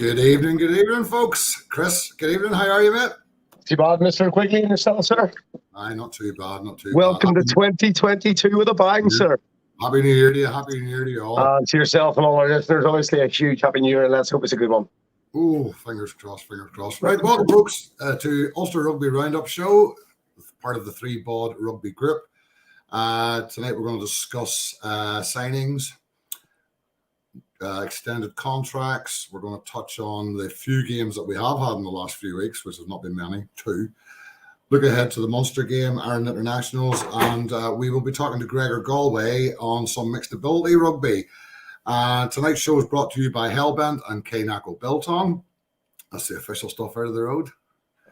Good evening, folks. Chris, good evening. How are you, mate? Too bad, Mr. Quigley and yourself, sir. Aye, not too bad, Welcome to 2022 with a bang, sir. Happy New Year to you. Happy New Year to you all. And to yourself and all our listeners, obviously a huge Happy New Year, and let's hope it's a good one. Oh, fingers crossed, fingers crossed. Right, welcome, folks, to Ulster Rugby Roundup show, part of the Threebod Rugby Group. Tonight we're going to discuss signings, extended contracts. We're going to touch on the few games that we have had in the last few weeks, which have not been many, 2. Look ahead to the Munster game, Ireland Internationals, and we will be talking to Gregor GALWAY on some mixed ability rugby. Tonight's show is brought to you by Hellbent and Knacko Biltong. That's the official stuff out of the road.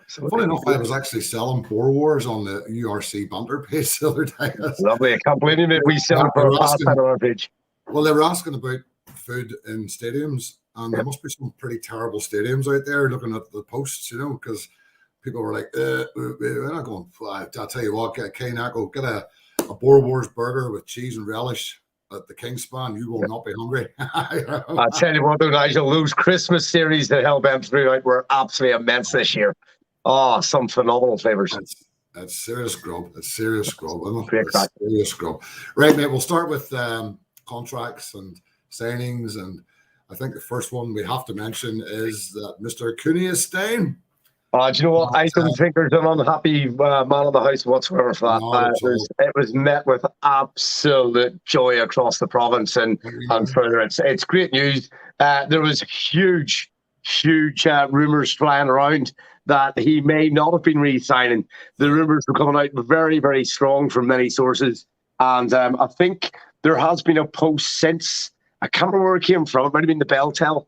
Funny enough, I was actually selling Boer Wars on the URC banter page the other day. Lovely. I can't believe it. We sell for a fast on our page. Well, they were asking about food in stadiums, and there must be some pretty terrible stadiums out there looking at the posts, you know, because people were like, we're not going. I'll tell you what, get Knacko, get a Boer Wars burger with cheese and relish at the Kingspan. You will not be hungry. I'll tell you what, though, Nigel, those Christmas series that Hellbent threw out were absolutely immense this year. Oh, some phenomenal flavors. That's serious grub. It's serious grub. Serious grub. Right, mate, we'll start with contracts and signings. And I think the first one we have to mention is that Mr. Cooney is staying. Do you know what? I don't think there's an unhappy man in the house whatsoever for that. It was met with absolute joy across the province and further. It's great news. There was huge rumours flying around that he may not have been re-signing. The rumours were coming out very, very strong from many sources. And I think there has been a post since, I can't remember where it came from, it might have been the Belltel,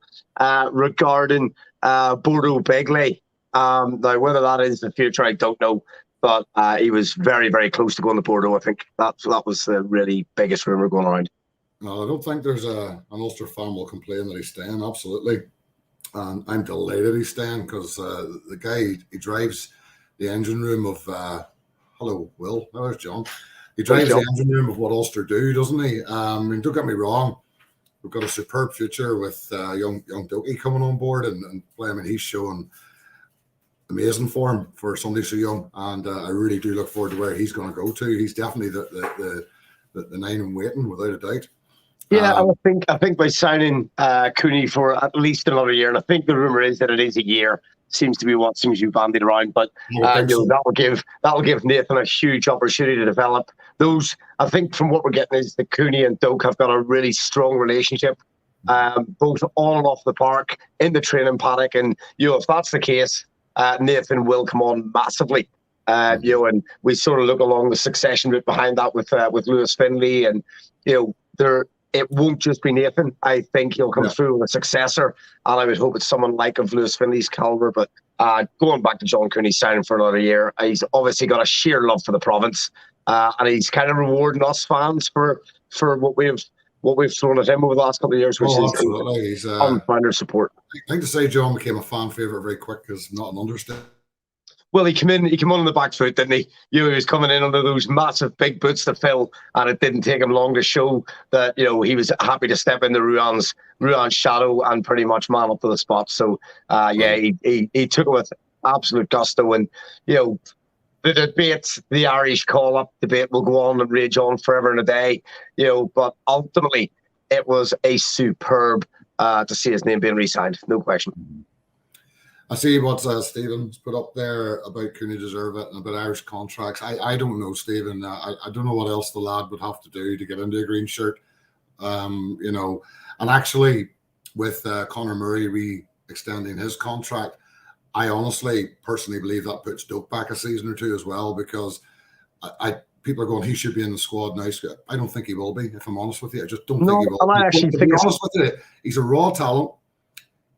regarding Bordeaux Begley. Now, whether that is the future, I don't know. But he was very, very close to going to Bordeaux. I think that was the really biggest rumour going around. No, I don't think there's an Ulster fan will complain that he's staying, absolutely. And I'm delighted he's staying because the guy, he drives the engine room of, hello, Will, there's John. He drives the engine room of what Ulster do, doesn't he? I mean, don't get me wrong. We've got a superb future with young Doki coming on board and playing. I mean, he's showing amazing form for somebody so young. And I really do look forward to where he's going to go to. He's definitely the 9 in waiting, without a doubt. Yeah, I think by signing Cooney for at least another year, and I think the rumour is that it is a year, seems to be what seems to be bandied around. But that'll give Nathan a huge opportunity to develop those. I think from what we're getting is that Cooney and Doak have got a really strong relationship, both on and off the park, in the training paddock, and if that's the case, Nathan will come on massively. And we sort of look along the succession route behind that with Lewis Finlay, and it won't just be Nathan. I think he'll come through with a successor, and I would hope it's someone like of Lewis Finley's calibre. But going back to John Cooney signing for another year, he's obviously got a sheer love for the province, and he's kind of rewarding us fans for what we've thrown at him over the last couple of years, which is unbounded support. I think to say John became a fan favourite very quick is not an understatement. Well, he came on the back foot, didn't he? He was coming in under those massive big boots to fill, and it didn't take him long to show that he was happy to step into Ruan's shadow and pretty much man up to the spot. So, he took it with absolute gusto, and the debate, the Irish call-up debate, will go on and rage on forever and a day. But ultimately, it was a superb to see his name being re-signed, no question. I see what Stephen's put up there about Cooney deserve it and about Irish contracts. I don't know, Stephen. I don't know what else the lad would have to do to get into a green shirt. And actually with Conor Murray re-extending his contract, I honestly, personally believe that puts Doak back a season or two as well, because people are going, he should be in the squad now. I don't think he will be, if I'm honest with you. I just don't think he will. And I actually think he's a raw talent.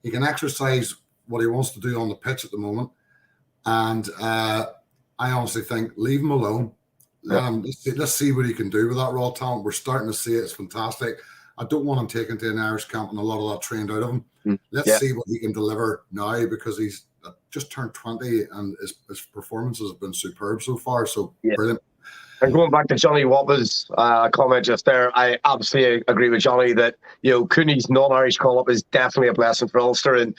He can exercise what he wants to do on the pitch at the moment, and I honestly think leave him alone. Let's see what he can do with that raw talent. We're starting to see it. It's fantastic. I don't want him taken to an Irish camp and a lot of that trained out of him. Let's see what he can deliver now, because he's just turned 20 and his performances have been superb so far. So brilliant. And going back to Johnny Wobbe's comment just there, I absolutely agree with Johnny that, Cooney's non-Irish call-up is definitely a blessing for Ulster, and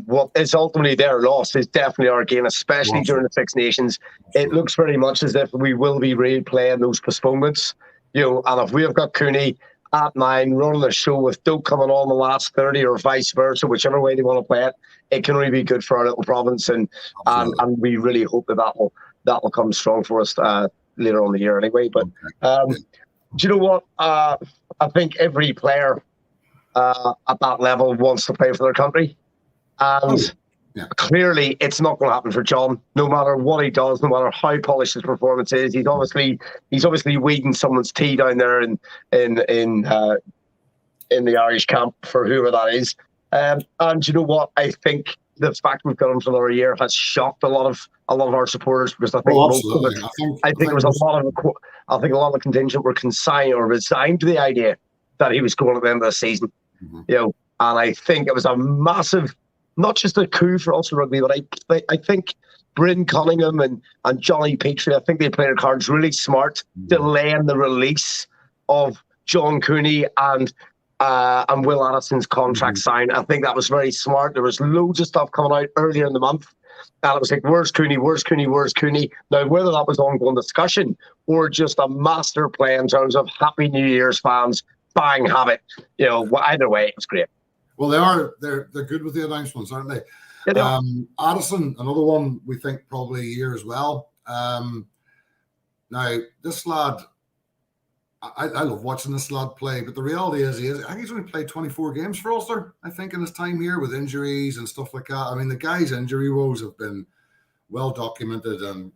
what is ultimately their loss is definitely our gain, especially during the Six Nations. It looks very much as if we will be replaying those postponements, and if we have got Cooney at 9 running the show with Doak coming on the last 30 or vice versa, whichever way they want to play it, it can really be good for our little province, and we really hope that will come strong for us later on in the year anyway. But do you know what? I think every player at that level wants to play for their country. And clearly it's not going to happen for John, no matter what he does, no matter how polished his performance is. He's obviously weeding someone's tea down there in the Irish camp for whoever that is. And you know what? I think the fact we've got him for another year has shocked a lot of our supporters, because I think I think a lot of the contingent were consigned or resigned to the idea that he was going at the end of the season. And I think it was a massive, not just a coup for Ulster Rugby, but I think Bryn Cunningham and Johnny Petrie, I think they played their cards really smart, delaying the release of John Cooney and Will Addison's contract sign. I think that was very smart. There was loads of stuff coming out earlier in the month, and it was like, where's Cooney, where's Cooney, where's Cooney? Now, whether that was ongoing discussion or just a master play in terms of Happy New Year's fans, bang, have it. Either way, it was great. Well, they're good with the announcements, aren't they? Addison, another one we think probably a year as well. Now, this lad, I love watching this lad play, but the reality is I think he's only played 24 games for Ulster, I think, in his time here with injuries and stuff like that. I mean, the guy's injury woes have been well documented, and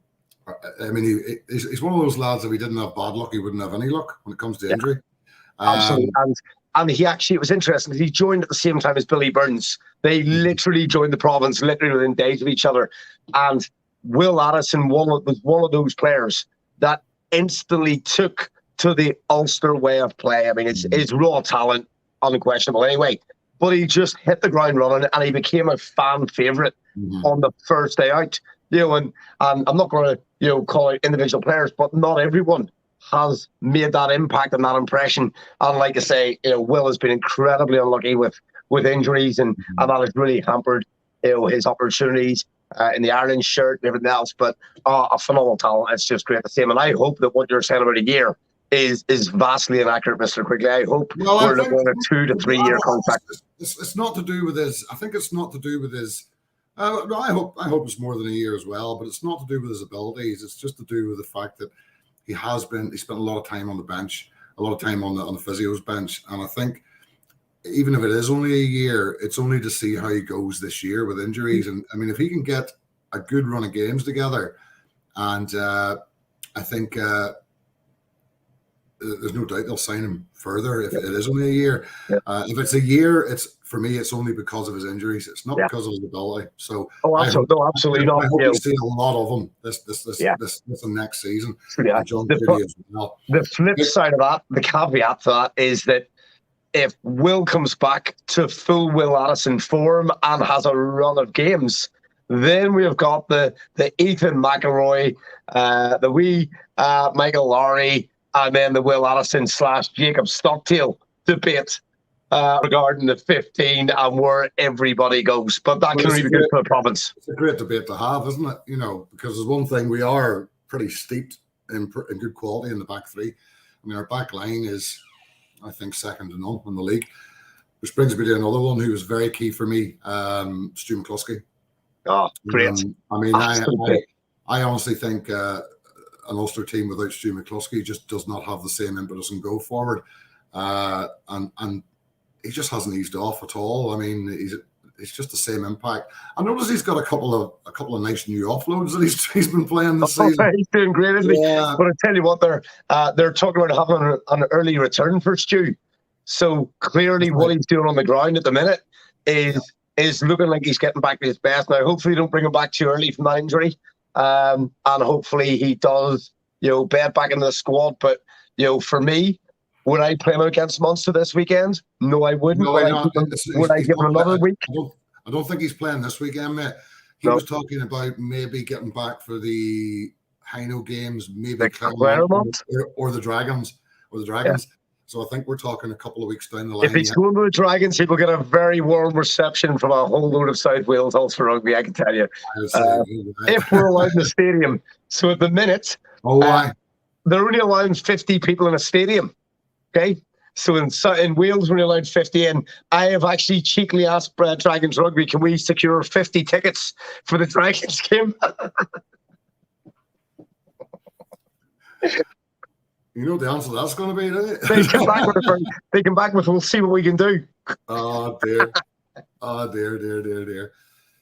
I mean, he's one of those lads that we didn't have bad luck, he wouldn't have any luck when it comes to injury. Absolutely. And he actually, it was interesting, he joined at the same time as Billy Burns. They literally joined the province literally within days of each other. And Will Addison was one of those players that instantly took to the Ulster way of play. I mean, it's raw talent, unquestionable anyway. But he just hit the ground running, and he became a fan favourite on the first day out. And I'm not going to call out individual players, but not everyone has made that impact and that impression. And like I say, Will has been incredibly unlucky with injuries, and that has really hampered his opportunities in the Ireland shirt and everything else. But a phenomenal talent. It's just great to see him. And I hope that what you're saying about a year is vastly inaccurate, Mr. Quigley. I hope we're looking at a 2 to 3 year contract. It's not to do with his. I think it's not to do with his. I hope it's more than a year as well. But it's not to do with his abilities. It's just to do with the fact that he spent a lot of time on the bench, a lot of time on the physio's bench. And I think even if it is only a year, it's only to see how he goes this year with injuries. And I mean, if he can get a good run of games together, and I think there's no doubt they'll sign him further if it is only a year. If it's a year, for me, it's only because of his injuries. It's not because of his ability. So, absolutely not. I hope we see a lot of them this next season. John Cooney as well. The flip side of that, the caveat to that, is that if Will comes back to full Will Addison form and has a run of games, then we have got the Ethan McElroy, the wee Michael Lowry, and then the Will Addison / Jacob Stockdale debate regarding the 15 and where everybody goes. But that can really be good for the province. It's a great debate to have, isn't it? Because there's one thing, we are pretty steeped in good quality in the back three. I mean, our back line is, I think, second to none in the league. Which brings me to another one who was very key for me, Stu Klosky. Oh, great. I mean, I honestly think an Ulster team without Stu McCluskey just does not have the same impetus and go forward. And he just hasn't eased off at all. I mean, it's just the same impact. I noticed he's got a couple of nice new offloads that he's been playing this season. He's doing great, isn't he? Yeah. But I tell you what, they're talking about having an early return for Stu. So clearly, what he's doing on the ground at the minute is looking like he's getting back to his best. Now, hopefully, don't bring him back too early from that injury, and hopefully he does, bed back into the squad. But for me, would I play him against Munster this weekend? No, I wouldn't. Would I give him another week? I don't think he's playing this weekend, mate. He was talking about maybe getting back for the Hino games, maybe The Claremont Claremont? or the Dragons. Yeah. So I think we're talking a couple of weeks down the If line. he's going to the Dragons, he will get a very warm reception from a whole load of South Wales Ulster Rugby, I can tell you. If we're allowed in the stadium. So at the minute, why? they're only allowing 50 people in a stadium. Okay? So in Wales, we're only allowed 50 in. I have actually cheekily asked Dragons Rugby, can we secure 50 tickets for the Dragons game? You know the answer to that's going to be, don't you? They come back with, we'll see what we can do. Oh dear. Oh dear.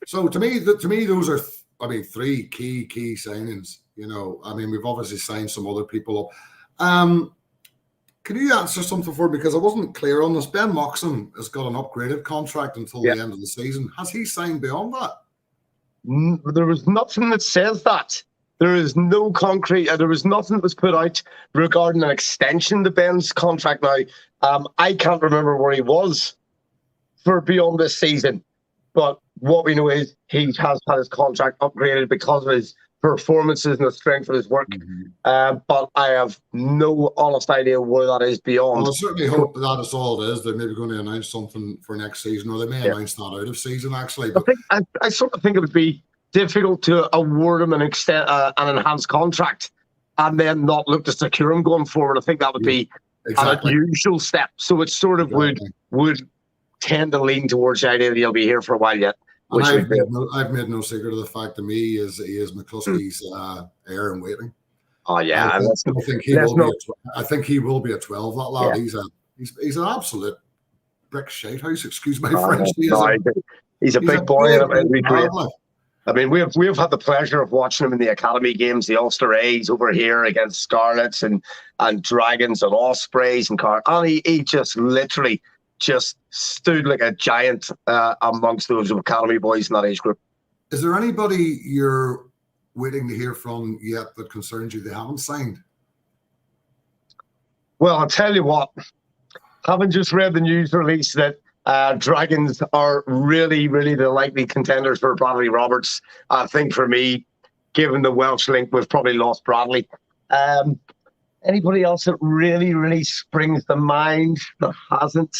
So to me, those are, three key signings. You know, we've obviously signed some other people up. Can you answer something for me? Because I wasn't clear on this. Ben Moxon has got an upgraded contract until the end of the season. Has he signed beyond that? There was nothing that says that. There is no concrete. There was nothing that was put out regarding an extension to Ben's contract. Now, I can't remember where he was for beyond this season, but what we know is he has had his contract upgraded because of his performances and the strength of his work. But I have no honest idea where that is beyond. Well, I certainly hope that is all it is. They're maybe going to announce something for next season, or they may announce that out of season, actually. But I sort of think it would be difficult to award him an enhanced contract and then not look to secure him going forward. I think that would be an unusual step. So it sort of would tend to lean towards the idea that he'll be here for a while yet. I've made no secret of the fact to me he is McCluskey's heir in waiting. Oh yeah, I think he will be a 12. That lad, he's an absolute brick shite house. Excuse my French. He's a big boy. We've had the pleasure of watching him in the academy games, the Ulster A's over here against Scarlets and Dragons and Ospreys and he just literally stood like a giant amongst those academy boys in that age group. Is there anybody you're waiting to hear from yet that concerns you they haven't signed? Well, I'll tell you what, having just read the news release that Dragons are really, really the likely contenders for Bradley Roberts, I think for me, given the Welsh link, we've probably lost Bradley. Anybody else that really, really springs to mind that hasn't?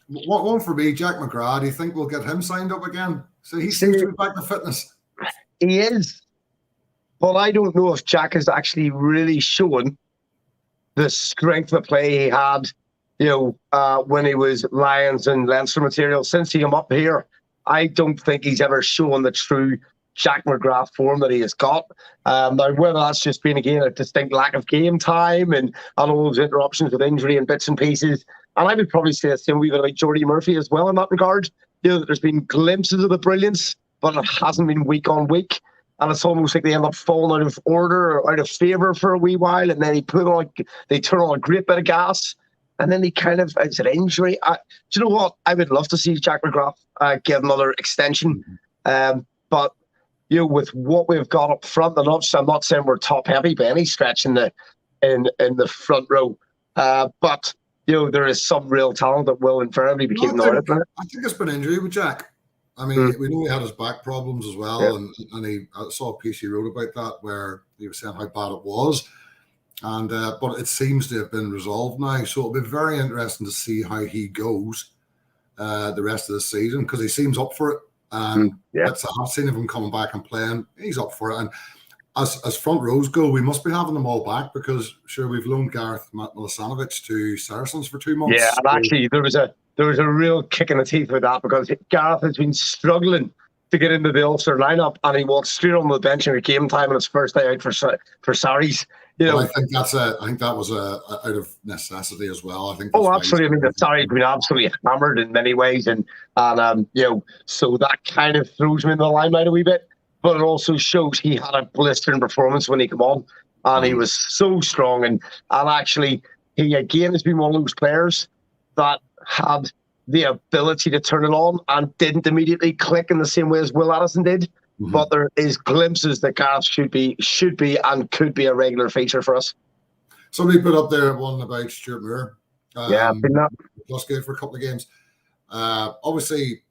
One for me, Jack Mcgraw. Do you think we'll get him signed up again? So he seems to be back to fitness. He is. But I don't know if Jack has actually really shown the strength of play he had, when he was Lions and Leinster material. Since he came up here, I don't think he's ever shown the true Jack Mcgraw form that he has got. Now, whether that's just been, again, a distinct lack of game time and all those interruptions with injury and bits and pieces. And I would probably say the same wee bit like Jordy Murphy as well in that regard. There's been glimpses of the brilliance, but it hasn't been week on week. And it's almost like they end up falling out of order or out of favour for a wee while. And then they turn on a great bit of gas. And then it's an injury. Do you know what? I would love to see Jack Mcgraw get another extension. But, with what we've got up front, and obviously I'm not saying we're top heavy by any stretch in the front row. But, there is some real talent that will invariably be keeping on it. I think it's been injury with Jack. We know he had his back problems as well. And I saw a piece he wrote about that where he was saying how bad it was. And but it seems to have been resolved now. So it'll be very interesting to see how he goes the rest of the season, because he seems up for it. I've seen him coming back and playing. He's up for it. And as front rows go, we must be having them all back, because sure, we've loaned Gareth Milisanovic to Saracens for 2 months. Yeah, and actually there was a real kick in the teeth with that, because Gareth has been struggling to get into the Ulster lineup, and he walked straight on the bench in game time on his first day out for Saris. Well, I think that was out of necessity as well. I think. Oh, absolutely. The Saris been absolutely hammered in many ways, and so that kind of throws him in the limelight a wee bit. But it also shows he had a blistering performance when he came on, and he was so strong. And actually, he again has been one of those players that had the ability to turn it on and didn't immediately click in the same way as Will Addison did. But there is glimpses that Gareth should be and could be a regular feature for us. Somebody put up there one about Stuart Moore. I've been that. Klosky for a couple of games. Obviously,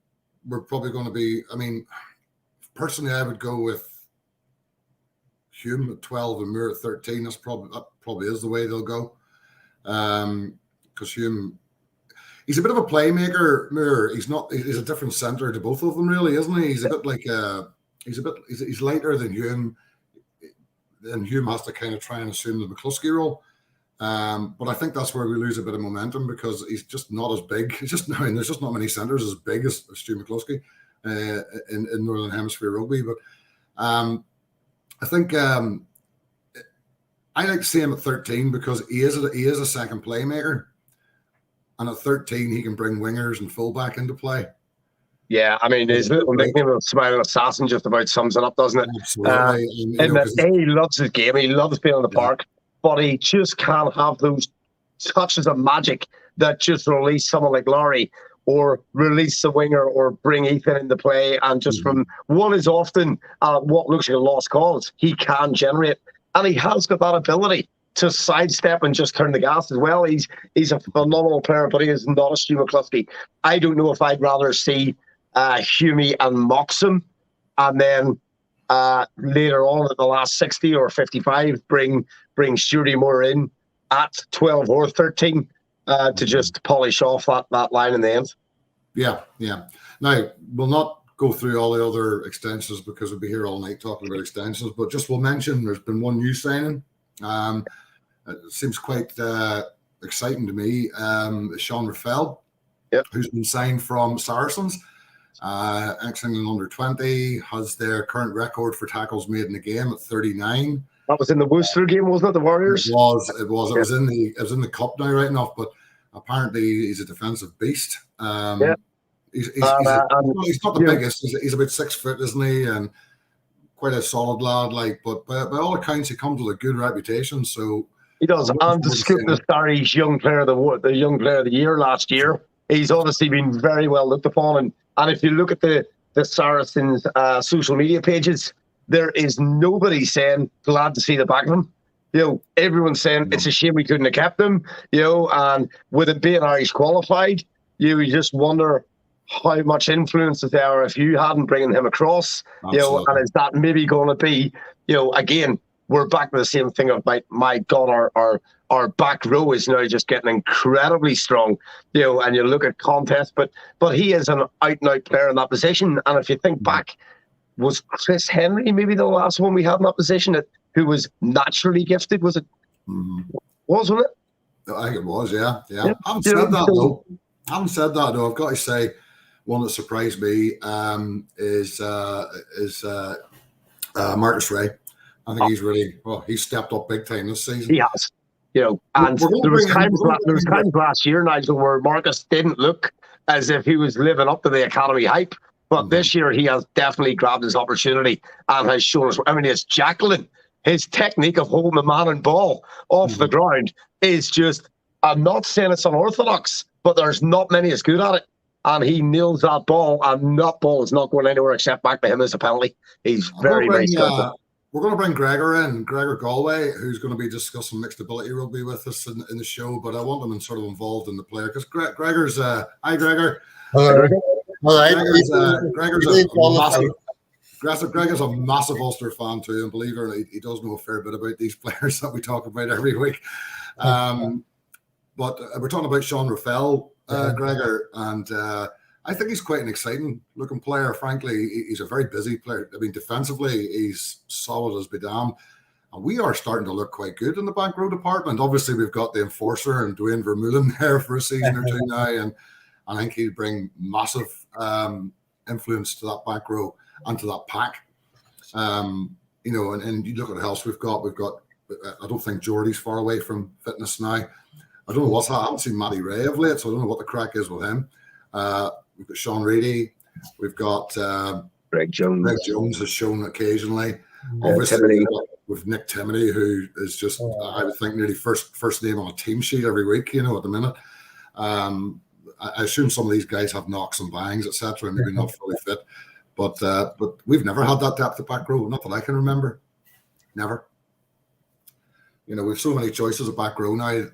we're probably going to be. Personally, I would go with Hume at 12 and Moore at 13. That probably is the way they'll go. Because Hume, he's a bit of a playmaker. Moore, he's a different centre to both of them, really, isn't he? He's a bit like he's lighter than Hume. Then Hume has to kind of try and assume the McCluskey role. But I think that's where we lose a bit of momentum because he's just not as big. There's just not many centres as big as Stu McCluskey in Northern Hemisphere rugby. But I think I like to see him at 13 because he is a second playmaker, and at 13 he can bring wingers and fullback into play. Yeah, I mean, his little nickname of Smiling Assassin just about sums it up, doesn't it? Absolutely. He loves his game. He loves being in the park, but he just can't have those touches of magic that just release someone like Laurie or release the winger or bring Ethan into play. And just from one is often what looks like a lost cause, he can generate. And he has got that ability to sidestep and just turn the gas as well. He's a phenomenal player, but he is not a Stu McCluskey. I don't know if I'd rather see Humie and Moxham, and then later on at the last 60 or 55, bring Stuarty Moore in at 12 or 13 to just polish off that line in the end. Yeah. Now, we'll not go through all the other extensions because we'll be here all night talking about extensions, but just we'll mention there's been one new signing. It seems quite exciting to me. Sean Rafael, who's been signed from Saracens. Ex-England under-20, has their current record for tackles made in the game at 39. That was in the Worcester game, wasn't it? The Warriors. It was. It was in the cup now, right enough. But apparently, he's a defensive beast. He's not the biggest. He's about 6 foot, isn't he? And quite a solid lad. But by all accounts, he comes with a good reputation. So he does. And to scoop the Starry's young player of the year last year, he's obviously been very well looked upon. And if you look at the Saracens social media pages, there is nobody saying glad to see the back of him. Everyone's saying it's a shame we couldn't have kept him. And with it being Irish qualified, you just wonder how much influence is there if you hadn't bringing him across. Absolutely. And is that maybe going to be, again, we're back to the same thing of my God, our back row is now just getting incredibly strong, and you look at contests, but he is an out-and-out player in that position. And if you think back, was Chris Henry maybe the last one we had in that position who was naturally gifted? Was it? Wasn't it? I think it was, yeah. I haven't said that though. I've got to say, one that surprised me is Marcus Ray. I think he's stepped up big time this season. He has. And there was times last year, Nigel, where Marcus didn't look as if he was living up to the academy hype. But this year, he has definitely grabbed his opportunity and has shown us. I mean, it's Jacqueline. His technique of holding the man and ball off the ground is just, I'm not saying it's unorthodox, but there's not many as good at it. And he nails that ball, and that ball is not going anywhere except back to him as a penalty. He's very, very skillful. We're going to bring Gregor in, Gregor GALWAY, who's going to be discussing mixed ability rugby with us in the show, but I want him sort of involved in the player because Gregor's hi Gregor. All right. Gregor's a massive Ulster fan too, and believe it or not, he does know a fair bit about these players that we talk about every week. But we're talking about Sean Rafael, Gregor, and I think he's quite an exciting looking player. Frankly, he's a very busy player. I mean, defensively, he's solid as be damned. And we are starting to look quite good in the back row department. Obviously, we've got the enforcer and Dwayne Vermeulen there for a season or two now. And I think he'll bring massive influence to that back row and to that pack. And you look at the house we've got, I don't think Geordie's far away from fitness now. I don't know what's happened. I haven't seen Matty Ray of late, so I don't know what the crack is with him. We've got Sean Reedy. We've got Greg Jones. Greg Jones has shown occasionally. Obviously, with Nick Timoney, who is just, I would think, nearly first name on a team sheet every week, at the minute. I assume some of these guys have knocks and bangs, etc., and maybe not fully fit. But we've never had that depth of back row, not that I can remember. Never. We've so many choices of back row now.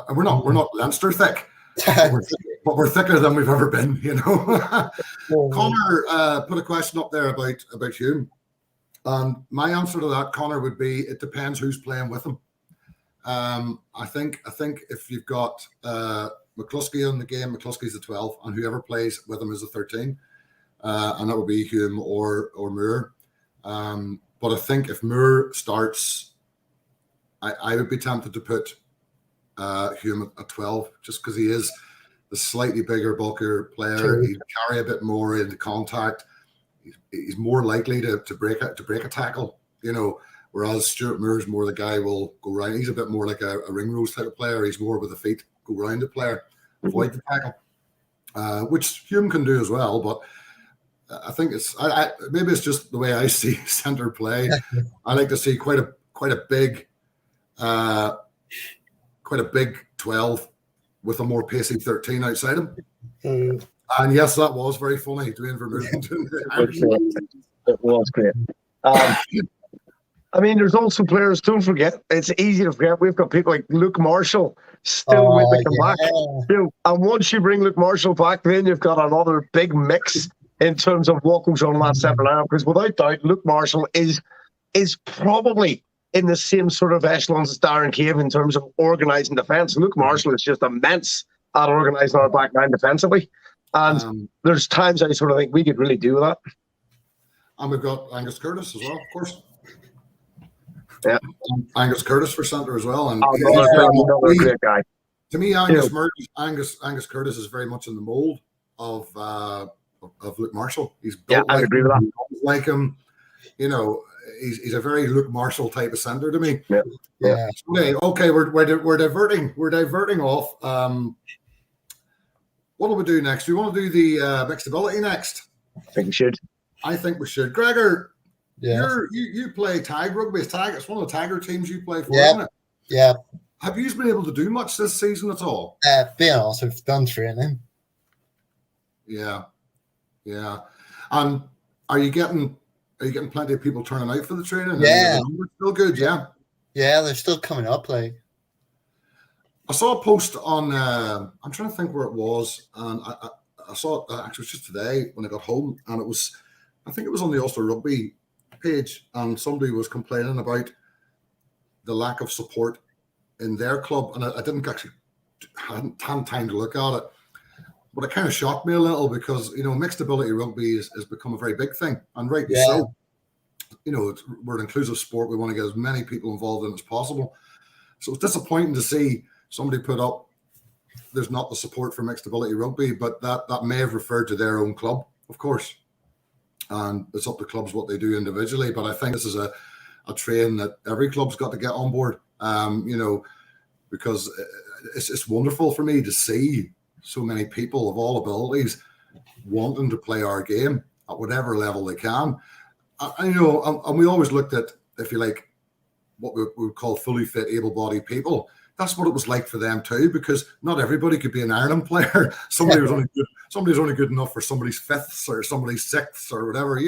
We're not Leinster thick. But we're thicker than we've ever been, Connor put a question up there about Hume. And my answer to that, Connor, would be it depends who's playing with him. I think if you've got Klosky in the game, Klosky's the 12, and whoever plays with him is the 13, and that would be Hume or Moore. But I think if Moore starts, I would be tempted to put Hume at 12, just because he is the slightly bigger, bulkier player. True. He'd carry a bit more into contact. He's more likely to break a tackle, whereas Stuart Moore's more the guy will go round. He's a bit more like a ring rose type of player. He's more with the feet, go round the player, avoid the tackle, which Hume can do as well. But I think maybe it's just the way I see centre play. I like to see quite a big 12 with a more pacey 13 outside him. And yes, that was very funny. Dwayne Vermeulen. It was great. I mean, there's also players, don't forget, it's easy to forget, we've got people like Luke Marshall still with the back. And once you bring Luke Marshall back, then you've got another big mix in terms of what goes on in that centre lineup. Because without doubt, Luke Marshall is probably in the same sort of echelons as Darren Cave in terms of organising defence. Luke Marshall is just immense at organising our back line defensively. And there's times I sort of think we could really do that. And we've got Angus Curtis as well, of course. Yeah. Angus Curtis for centre as well. And another great guy. To me, Angus Curtis is very much in the mould of Luke Marshall. He's built I agree with that. Like him, he's a very Luke Marshall type of centre to me. Yeah. Okay, we're diverting off. What do we do next? We want to do the mixed ability next. I think we should. Gregor, Yeah. you play tag rugby. It's one of the tagger teams you play for, Yeah. isn't it? Yeah. Have you been able to do much this season at all? Being honest, I've done training. Yeah. And are you getting plenty of people turning out for the training? Yeah. Still good, yeah. Yeah, they're still coming up. Like, I saw a post on. I'm trying to think where it was, and I saw it actually it was just today when I got home, and I think it was on the Ulster Rugby page, and somebody was complaining about the lack of support in their club, and I didn't actually hadn't time to look at it, but it kind of shocked me a little because mixed ability rugby has become a very big thing, and rightly so. We're an inclusive sport. We want to get as many people involved in as possible. So it's disappointing to see somebody put up there's not the support for mixed ability rugby, but that may have referred to their own club, of course. And it's up to clubs what they do individually. But I think this is a train that every club's got to get on board, because it's wonderful for me to see so many people of all abilities wanting to play our game at whatever level they can. And we always looked at, if you like, what we would call fully fit, able-bodied people. That's what it was like for them too, because not everybody could be an Ireland player. Somebody was only good enough for somebody's fifths or somebody's sixths or whatever,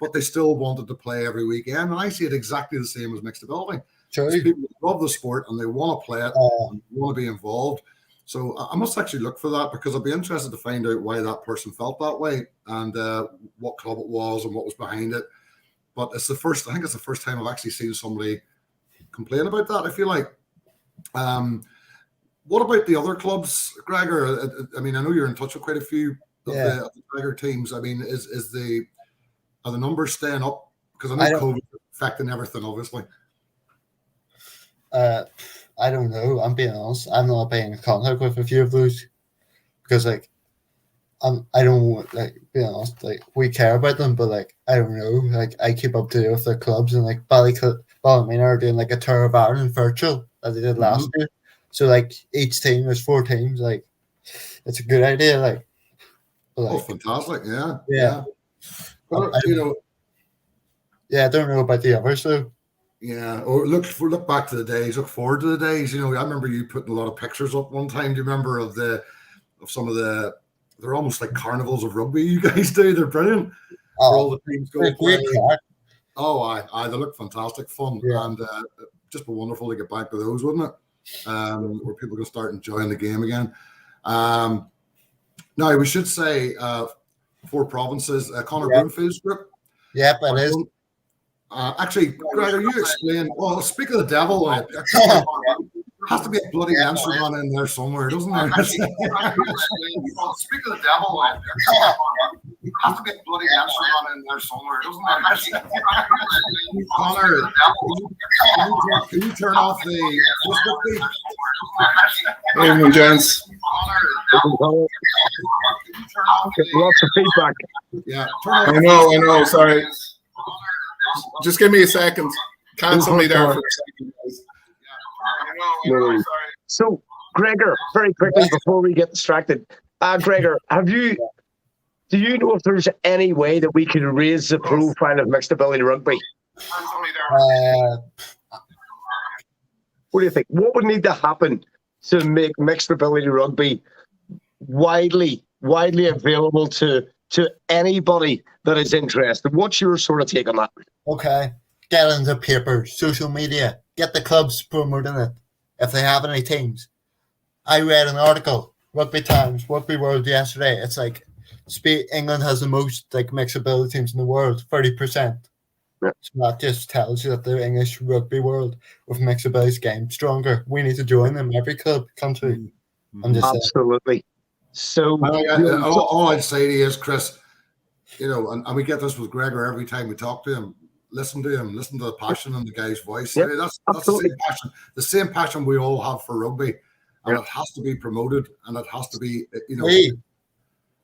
but they still wanted to play every weekend. And I see it exactly the same as mixed ability. People love the sport and they want to play it and want to be involved. So I must actually look for that, because I'd be interested to find out why that person felt that way and what club it was and what was behind it. But I think it's the first time I've actually seen somebody complain about that, I feel like. What about the other clubs, Gregor? I mean, I know you're in touch with quite a few of the Tiger teams. I mean, are the numbers staying up? Because I know COVID is affecting everything, obviously. I don't know. I'm being honest. I'm not being in contact with a few of those because, like, I don't being honest. Like, we care about them, but I don't know. Like, I keep up to date with their clubs, and Ballymena are doing a tour of Ireland virtual as they did last year. So each team, there's 4 teams. It's a good idea. Fantastic! Yeah. But, I don't know about the others though. Yeah, or look back to the days. Look forward to the days. I remember you putting a lot of pictures up one time. Do you remember of some of the? They're almost like carnivals of rugby. You guys do. They're brilliant. All the teams go play. They look fantastic, fun, and just be wonderful to get back to those, wouldn't it? Where people can start enjoying the game again. Now we should say 4 provinces. Connor Broomfield's group. Yep, it is. Actually, Gregor, you explain. Well, speak of the devil, there has to be a bloody answer on in there somewhere, doesn't there? Speak of the devil, there has to be a bloody answer on in there somewhere, doesn't there? Connor, can you turn off the Facebook feed? Evening, gents. Lots of feedback. Yeah, turn off I know. Sorry. Just give me a second. Cancel me there for a second, guys. I know. Sorry. So, Gregor, very quickly before we get distracted, Gregor, do you know if there's any way that we could raise the profile of mixed ability rugby? Cancel me there. What do you think? What would need to happen to make mixed ability rugby widely available to anybody that is interested? What's your sort of take on that? Okay. Get it in the paper, social media, get the clubs promoting it if they have any teams. I read an article, Rugby Times, Rugby World yesterday. It's like England has the most like mixed ability teams in the world, 30%. Yeah. So that just tells you that the English rugby world with mixed abilities game stronger. We need to join them, every club, country. I'm just absolutely. So all I'd say to you is, Chris, and we get this with Gregor every time we talk to him. Listen to him. Listen to the passion in the guy's voice. Yeah, that's the same passion we all have for rugby, and it has to be promoted, and it has to be, Hey,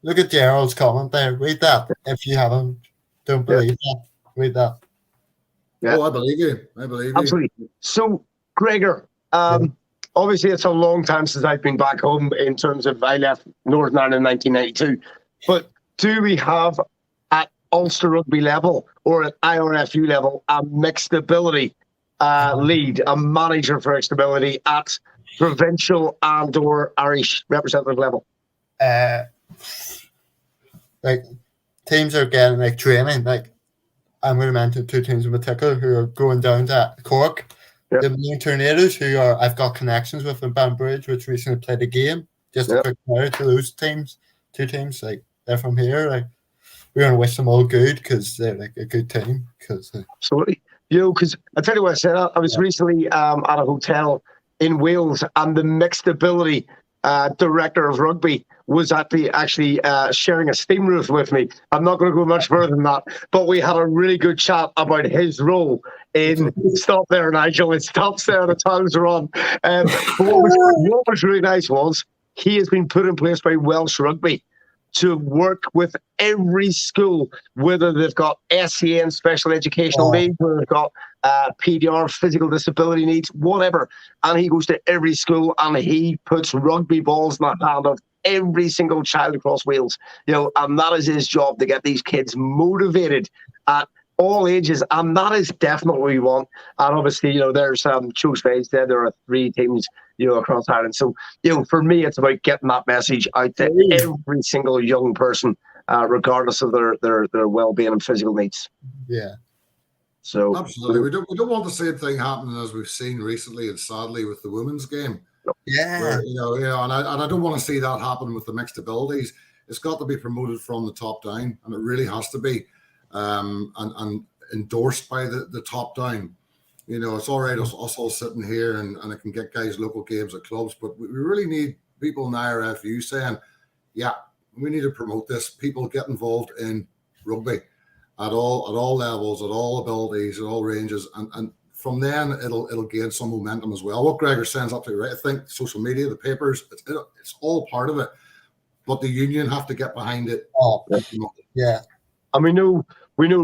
look at Gerald's comment there. Read that if you don't believe that. Read that. Yeah. Oh, I believe you. Absolutely. So, Gregor, obviously it's a long time since I've been back home in terms of I left Northern Ireland in 1992. But do we have at Ulster Rugby level or at IRFU level a mixed ability lead, a manager for mixed ability at provincial and or Irish representative level? Like teams are getting like training. Like I'm going to mention two teams in particular who are going down to Cork. Yep. The Main Tornadoes, who I've got connections with in Banbridge, which recently played a game. Just a quick note to those teams, two teams, like they're from here. Like we're going to wish them all good because they're like a good team. Absolutely. Because I tell you what I said, I was recently at a hotel in Wales, and the mixed ability director of rugby was actually sharing a steam roof with me. I'm not going to go much further than that, but we had a really good chat about his role in stop there, Nigel. It stops there. The times are on. What was really nice was he has been put in place by Welsh Rugby to work with every school, whether they've got SEN, special educational needs, whether they've got PDR, physical disability needs, whatever. And he goes to every school and he puts rugby balls in the hand of every single child across Wales. And that is his job, to get these kids motivated at all ages, and that is definitely what we want. And obviously, there's Choose Phase there. There are 3 teams, across Ireland. So, for me, it's about getting that message out to every single young person, regardless of their well-being and physical needs. Yeah. So absolutely, we don't want the same thing happening as we've seen recently, and sadly with the women's game. Yeah. Where, and I don't want to see that happen with the mixed abilities. It's got to be promoted from the top down, and it really has to be. And endorsed by the top down. It's all right us all sitting here and it can get guys local games at clubs, but we really need people in IRFU saying, yeah, we need to promote this. People get involved in rugby at all levels, at all abilities, at all ranges, and from then it'll gain some momentum as well. What Gregor saying is absolutely right. I think social media, the papers, it's all part of it, but the union have to get behind it. Yeah. And we know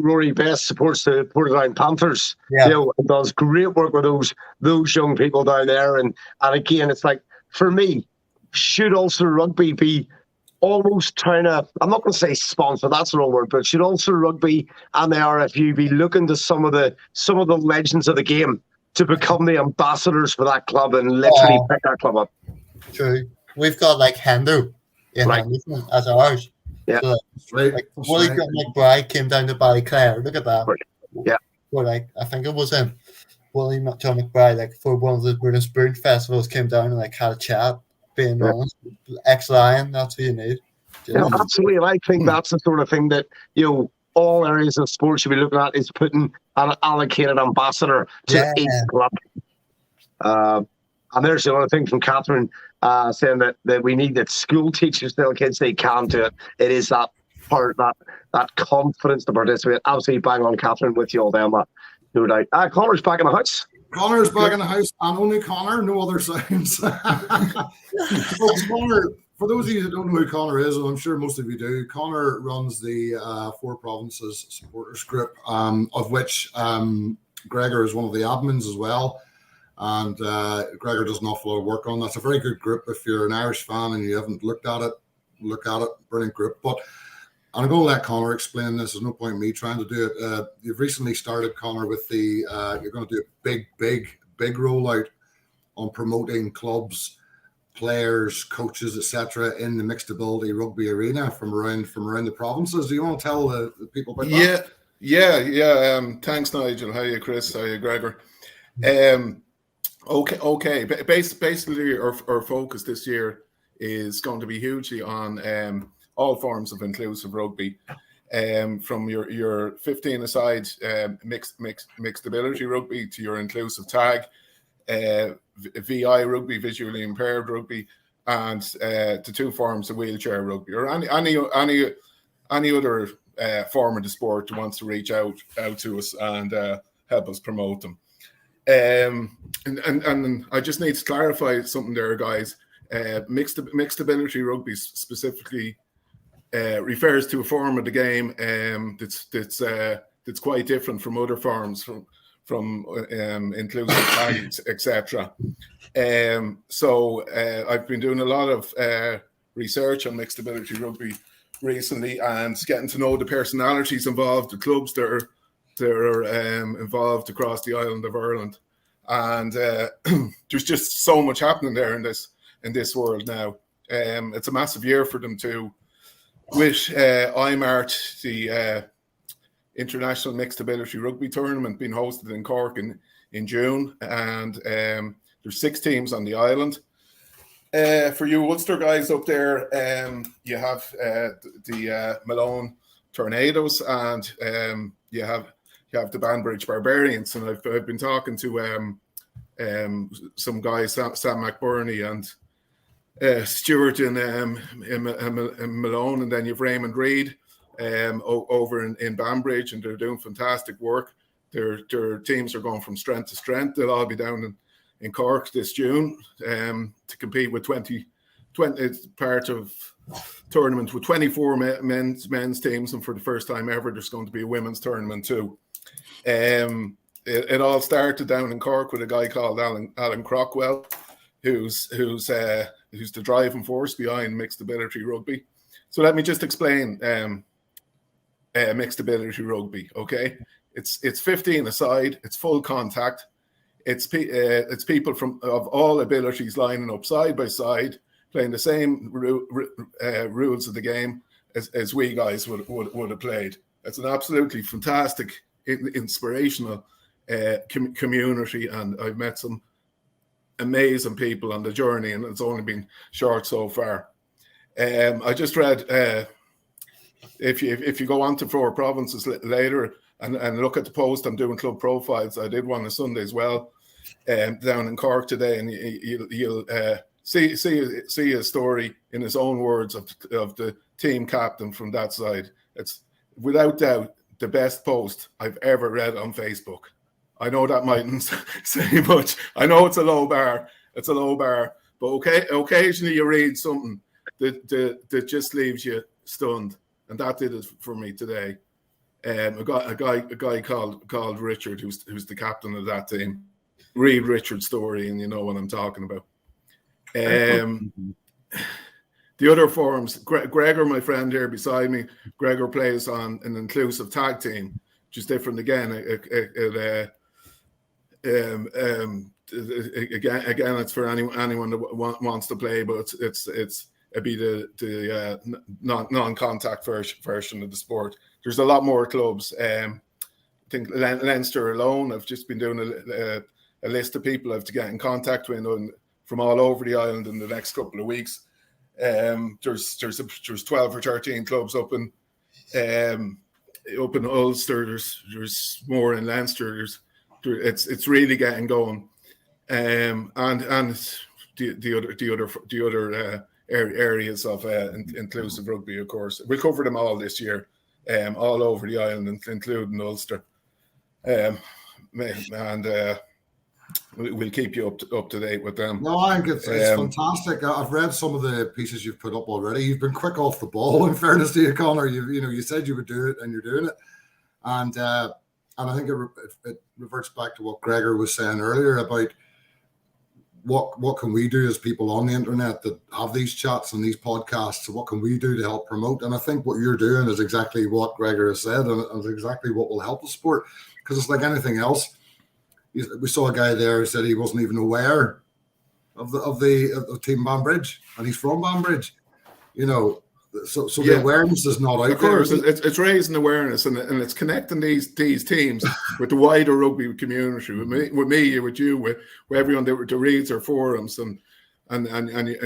Rory Best supports the Portadown Panthers. And does great work with those young people down there. And again, it's like, for me, should Ulster Rugby be almost trying to, I'm not going to say sponsor, that's the wrong word, but should Ulster Rugby and the RFU be looking to some of the legends of the game to become the ambassadors for that club and literally pick that club up? True. We've got like Hendo in Henderson as ours. Yeah, so, like Willie McBride came down to Ballyclare. Look at that. Right. Yeah. Well, I think it was him. Willie John McBride, for one of the British Spoon festivals, came down and had a chat. Being honest, ex-Lion, that's what you need. Absolutely. And I think that's the sort of thing that all areas of sport should be looking at is putting an allocated ambassador to each club. And there's another thing from Catherine saying that we need that school teachers tell kids they can do it. It is that part, that confidence to participate. Absolutely bang on, Catherine, with you all there, Matt. No doubt. Connor's back in the house. Connor's back in the house, and only Connor, no other sounds. So Connor, for those of you that don't know who Connor is, and I'm sure most of you do, Connor runs the Four Provinces Supporters Group, of which Gregor is one of the admins as well. And Gregor does an awful lot of work on that. It's a very good group. If you're an Irish fan and you haven't looked at it, look at it. Brilliant group. But I'm going to let Connor explain this. There's no point in me trying to do it. You've recently started, Connor, with the you're going to do a big rollout on promoting clubs, players, coaches, etc. in the mixed ability rugby arena from around the provinces. Do you want to tell the people about that? Yeah. Thanks, Nigel. How are you, Chris? How are you, Gregor? Okay. Basically, our focus this year is going to be hugely on all forms of inclusive rugby, from your 15-a-side mixed ability rugby to your inclusive tag, VI rugby, visually impaired rugby, and to two forms of wheelchair rugby, or any other form of the sport who wants to reach out to us and help us promote them. And I just need to clarify something there, guys. Mixed ability rugby specifically refers to a form of the game that's quite different from other forms, from inclusive tags, etc. So I've been doing a lot of research on mixed ability rugby recently, and getting to know the personalities involved, the clubs that are involved across the island of Ireland, and there's just so much happening there in this world now. It's a massive year for them too, with IMART, the International Mixed Ability Rugby Tournament, being hosted in Cork in June, and there's 6 teams on the island. For you Ulster guys up there, you have the Malone Tornadoes, and you have the Banbridge Barbarians, and I've been talking to some guys, Sam McBurney and Stewart in Malone, and then you've Raymond Reid over in Banbridge, and they're doing fantastic work. Their teams are going from strength to strength. They'll all be down in Cork this June to compete with 20 it's part of tournament with 24 men's teams, and for the first time ever there's going to be a women's tournament too. It all started down in Cork with a guy called Alan Crockwell, who's the driving force behind mixed ability rugby. So let me just explain mixed ability rugby. Okay, it's 15 aside, it's full contact, it's people of all abilities lining up side by side, playing the same rules of the game as we guys would have played. It's an absolutely fantastic, inspirational community, and I've met some amazing people on the journey, and it's only been short so far. I just read, if you go on to Four Provinces later and look at the post I'm doing club profiles, I did one on Sunday as well, down in Cork today, and you'll see a story in his own words of the team captain from that side. It's without doubt the best post I've ever read on Facebook. I know that mightn't say much. I know it's a low bar. But occasionally you read something that just leaves you stunned, and that did it for me today. A guy called Richard, who's the captain of that team. Read Richard's story, and you know what I'm talking about. The other forms, Gregor, my friend here beside me, Gregor plays on an inclusive tag team, which is different again. Again, it's for anyone that wants to play, but it'd be the non-contact version of the sport. There's a lot more clubs. I think Leinster alone, I've just been doing a list of people I have to get in contact with from all over the island in the next couple of weeks. There's 12 or 13 clubs up in up in Ulster, there's more in Leinster. It's really getting going, and the other areas of inclusive rugby, of course. We'll cover them all this year, all over the island, including Ulster, and we'll keep you up to date with them. No, I think it's fantastic. I've read some of the pieces you've put up already. You've been quick off the ball, in fairness to you, Conor. You said you would do it, and you're doing it. And I think it reverts back to what Gregor was saying earlier about what can we do as people on the internet that have these chats and these podcasts. So what can we do to help promote? And I think what you're doing is exactly what Gregor has said, and it's exactly what will help the sport, because it's like anything else. We saw a guy there who said he wasn't even aware of Team Banbridge, and he's from Banbridge. So the awareness is not out there. Of course, it's raising awareness, and it's connecting these teams with the wider rugby community, with me, with you, with everyone that reads our forums and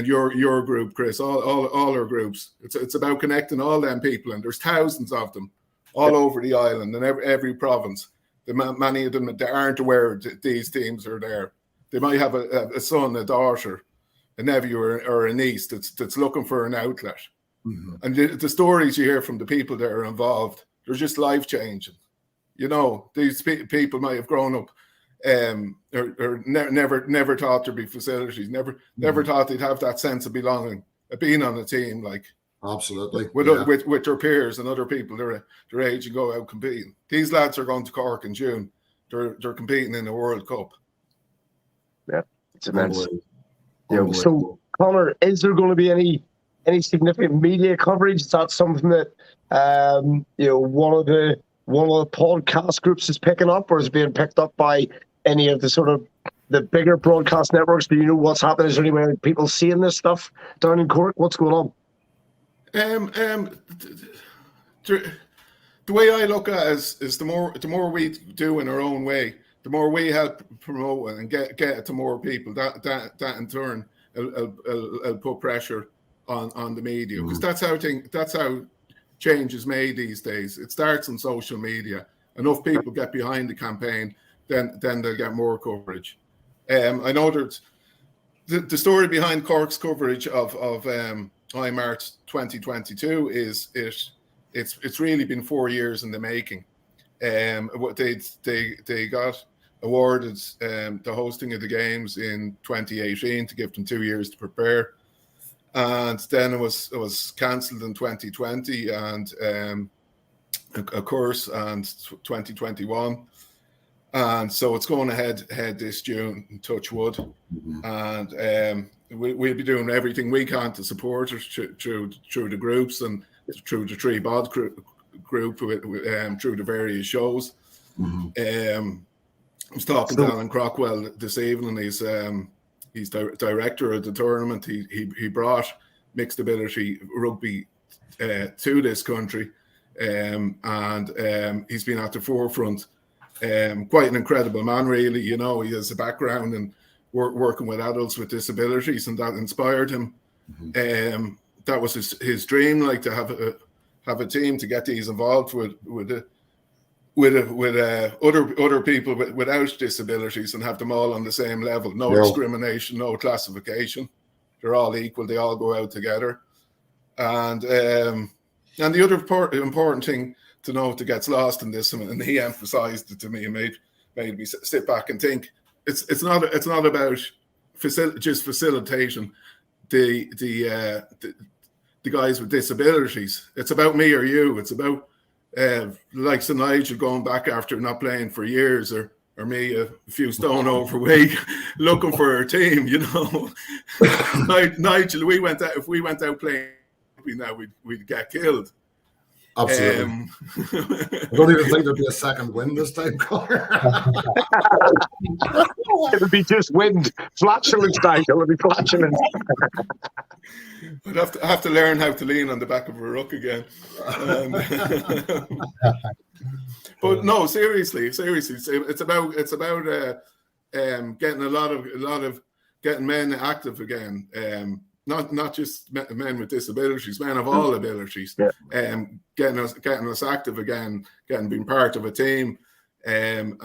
your group, Chris, all our groups. It's about connecting all them people, and there's thousands of them all over the island and every province. Many of them that aren't aware that these teams are there. They might have a son, a daughter, a nephew, or a niece that's looking for an outlet. Mm-hmm. And the stories you hear from the people that are involved, they're just life-changing. These people might have grown up or never thought there'd be facilities, never thought they'd have that sense of belonging, of being on a team, like absolutely with their peers and other people their age and go out competing. These lads are going to Cork in June. They're competing in the World Cup. Yeah, it's immense. So, Conor, is there going to be any significant media coverage? Is that something that one of the podcast groups is picking up, or is it being picked up by any of the sort of the bigger broadcast networks? Do you know what's happening? Is there anywhere people seeing this stuff down in Cork? What's going on? The way I look at it is the more we do in our own way, the more we help promote it and get it to more people. That in turn will put pressure on the media, because that's how change is made these days. It starts on social media. Enough people get behind the campaign, then they'll get more coverage. I know that the story behind Cork's coverage of IMART 2022 is it's really been 4 years in the making. They got awarded the hosting of the games in 2018 to give them 2 years to prepare, and then it was cancelled in 2020 and of course, and 2021. And so it's going ahead this June, touch wood. Mm-hmm. And we'll be doing everything we can to support it through the groups and through the Threebod group, through the various shows. Mm-hmm. I was talking to Alan Crockwell this evening. He's director of the tournament. He brought mixed ability rugby to this country, and he's been at the forefront. Quite an incredible man, really. He has a background in working with adults with disabilities, and that inspired him. Mm-hmm. That was his dream, like to have a team to get these involved with other people without disabilities and have them all on the same level. No discrimination, no classification. They're all equal. They all go out together. And the other important thing to note that gets lost in this, and he emphasised it to me and made me sit back and think. It's not about just facilitating the guys with disabilities. It's about me or you. It's about like Sir Nigel going back after not playing for years, or me a few stone overweight looking for a team. Nigel, if we went out playing now, we'd get killed. Absolutely. I don't even think there'd be a second wind this time, Conor. It would be just wind. Flatulence, Nigel. It would be flatulence. I'd have to learn how to lean on the back of a ruck again. But no, seriously, it's about getting a lot of getting men active again. not just men with disabilities, men of all abilities, getting us active again, being part of a team, and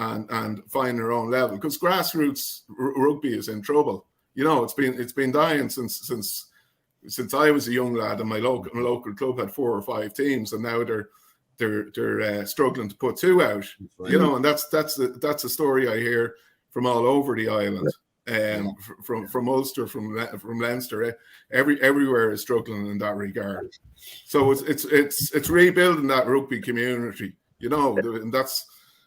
finding our own level. Because grassroots rugby is in trouble. You know, it's been dying since I was a young lad, and my local club had 4 or 5 teams, and now they're struggling to put 2 out. You know, and that's a story I hear from all over the island. From Ulster, from Leinster, everywhere is struggling in that regard. So it's rebuilding that rugby community, you know, and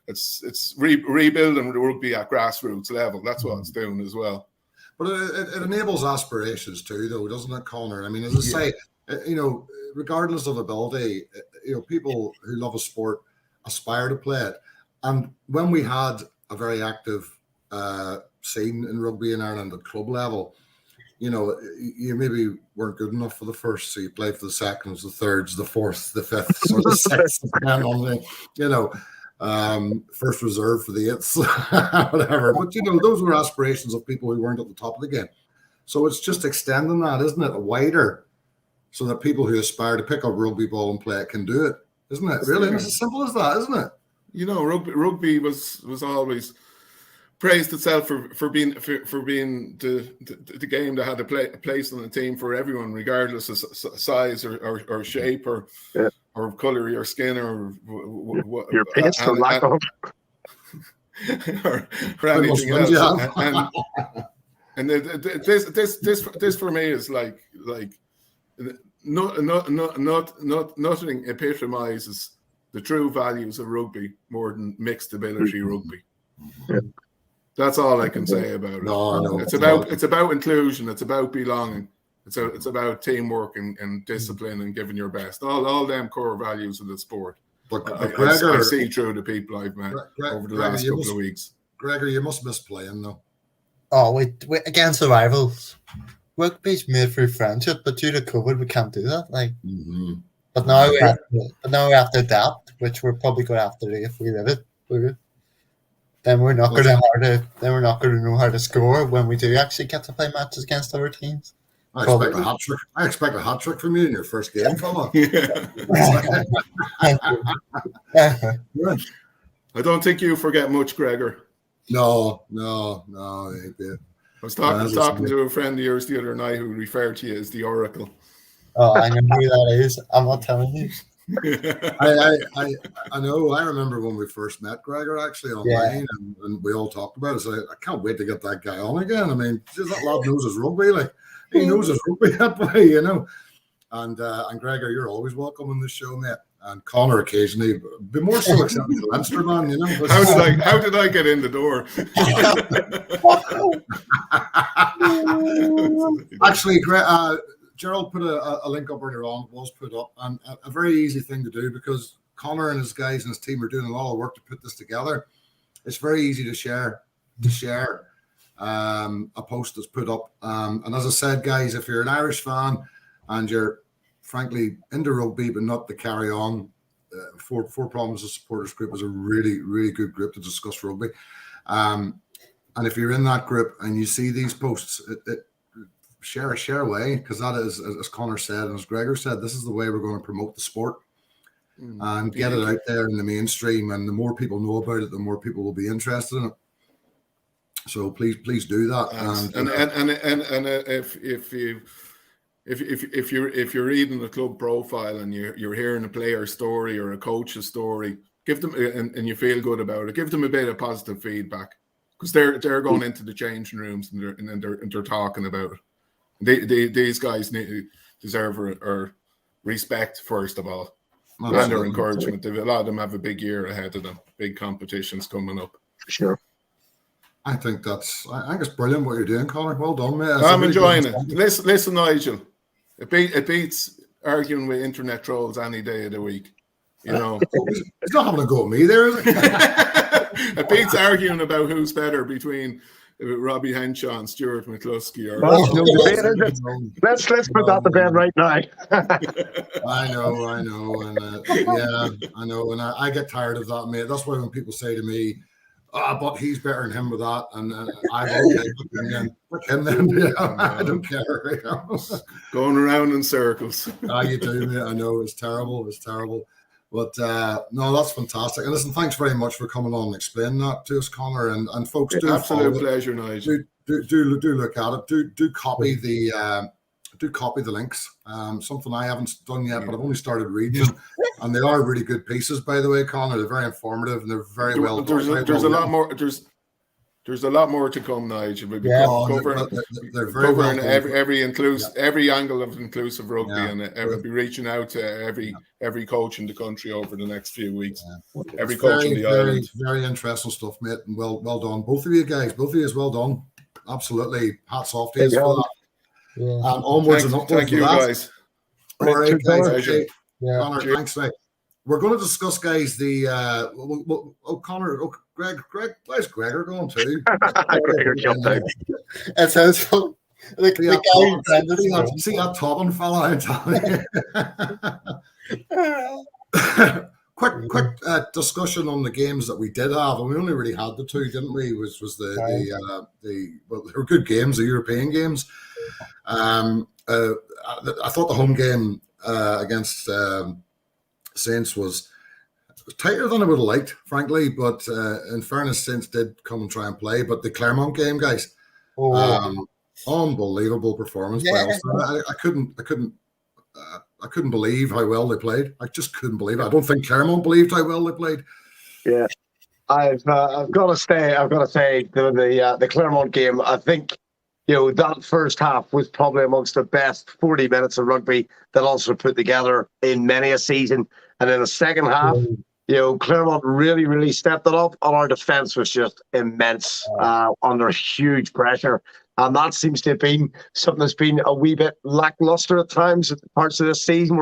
it's rebuilding the rugby at grassroots level. That's what it's doing as well. But it enables aspirations too, though, doesn't it, Conor? I mean, as I say, you know, regardless of ability, you know, people who love a sport aspire to play it. And when we had a very active scene in rugby in Ireland at club level, you know, you maybe weren't good enough for the first, so you played for the seconds, the thirds, the fourth, the fifth, or the sixth, you know, first reserve for the eighths, whatever. But you know, those were aspirations of people who weren't at the top of the game. So it's just extending that, isn't it, wider, so that people who aspire to pick up rugby ball and play it can do it, isn't it? Really, it's as simple as that, isn't it? You know, rugby was always praised itself for being the game that had a place on the team for everyone, regardless of size or shape or colour of your skin or your pace or lack of or anything else. And this for me is like nothing epitomizes the true values of rugby more than mixed ability rugby. Yeah. That's all I can say about it. No, it's about inclusion. It's about belonging. It's about teamwork and discipline and giving your best. All them core values of the sport. But Gregor, I see through the people I've met over the last couple of weeks. Gregor, you must miss playing though. Oh, we against the rivals. Rugby's made through friendship, but due to COVID, we can't do that. But now we have to adapt, which we're probably going to have to do if we live it. Then we're not going to know how to score when we do actually get to play matches against other tems. I expect a hat trick from you in your first game, fella. I don't think you forget much, Gregor. No. I was talking to a friend of yours the other night who referred to you as the Oracle. Oh, I know who that is. I'm not telling you. I know. I remember when we first met Gregor actually online, and we all talked about it. So I can't wait to get that guy on again. I mean, that lad knows his rugby. Like he knows his rugby that way, you know. And Gregor, you're always welcome on the show, mate. And Conor occasionally, but more so except the Leinster man, you know. How did I get in the door? Actually, Gerald put a link up earlier on, was put up, and a very easy thing to do because Conor and his guys and his team are doing a lot of work to put this together. It's very easy to share a post that's put up. And as I said, guys, if you're an Irish fan and you're frankly into rugby but not to carry on, Four Promises Supporters Group is a really, really good group to discuss rugby. And if you're in that group and you see these posts, share away, because that is, as Conor said and as Gregor said, this is the way we're going to promote the sport and get it out there in the mainstream. And the more people know about it, the more people will be interested in it. So please do that. If you're reading the club profile and you're hearing a player's story or a coach's story, give them and you feel good about it, give them a bit of positive feedback, because they're going into the changing rooms and they're talking about it. These guys deserve our respect first of all, and their encouragement. A lot of them have a big year ahead of them, big competitions coming up. For sure. I think it's brilliant what you're doing, Conor. Well done, mate. I'm enjoying it. Listen, Nigel. It beats arguing with internet trolls any day of the week. You know, it's not having a go at me there, is it? It beats arguing about who's better between Robbie Henshaw and Stuart McCluskey. Let's put that to bed right now. I know, and I know, and I get tired of that, mate. That's why when people say to me, but he's better than him with that, and I'm okay with him then. Yeah, I don't care. You know? Going around in circles. You do, mate. I know it's terrible. But no, that's fantastic. And listen, thanks very much for coming on and explaining that to us, Connor. And folks, do absolute pleasure, Nigel. Do look at it. Do copy the links. Something I haven't done yet, but I've only started reading them, and they are really good pieces, by the way, Connor. They're very informative and they're very well. There's a lot more. There's a lot more to come, Nigel. We'll be covering every angle of inclusive rugby, and we'll be reaching out to every coach in the country over the next few weeks. Every coach in the island. Very interesting stuff, mate, and well done, both of you guys. Both of you, well done. Absolutely, hats off to you for that. Yeah. And onwards and upwards. Thank you, guys. All right, guys. Okay. Yeah. Connor, thanks, mate. We're going to discuss, guys, the Greg, where's Gregor going to? Gregor jumped out. It sounds fun. See that Tobin fella, Quick discussion on the games that we did have, and we only really had the two, didn't we? Was well, they were good games, the European games. I thought the home game against Saints was tighter than I would have liked, frankly. But in fairness, Saints did come and try and play. But the Clermont game, guys, unbelievable performance by Ulster. I couldn't believe how well they played. I just couldn't believe it. I don't think Clermont believed how well they played. Yeah, I've got to say the Clermont game. I think that first half was probably amongst the best 40 minutes of rugby that Ulster put together in many a season. And in the second half, Clermont really, really stepped it up, and our defence was just immense under huge pressure. And that seems to have been something that's been a wee bit lackluster at times, at parts of this season.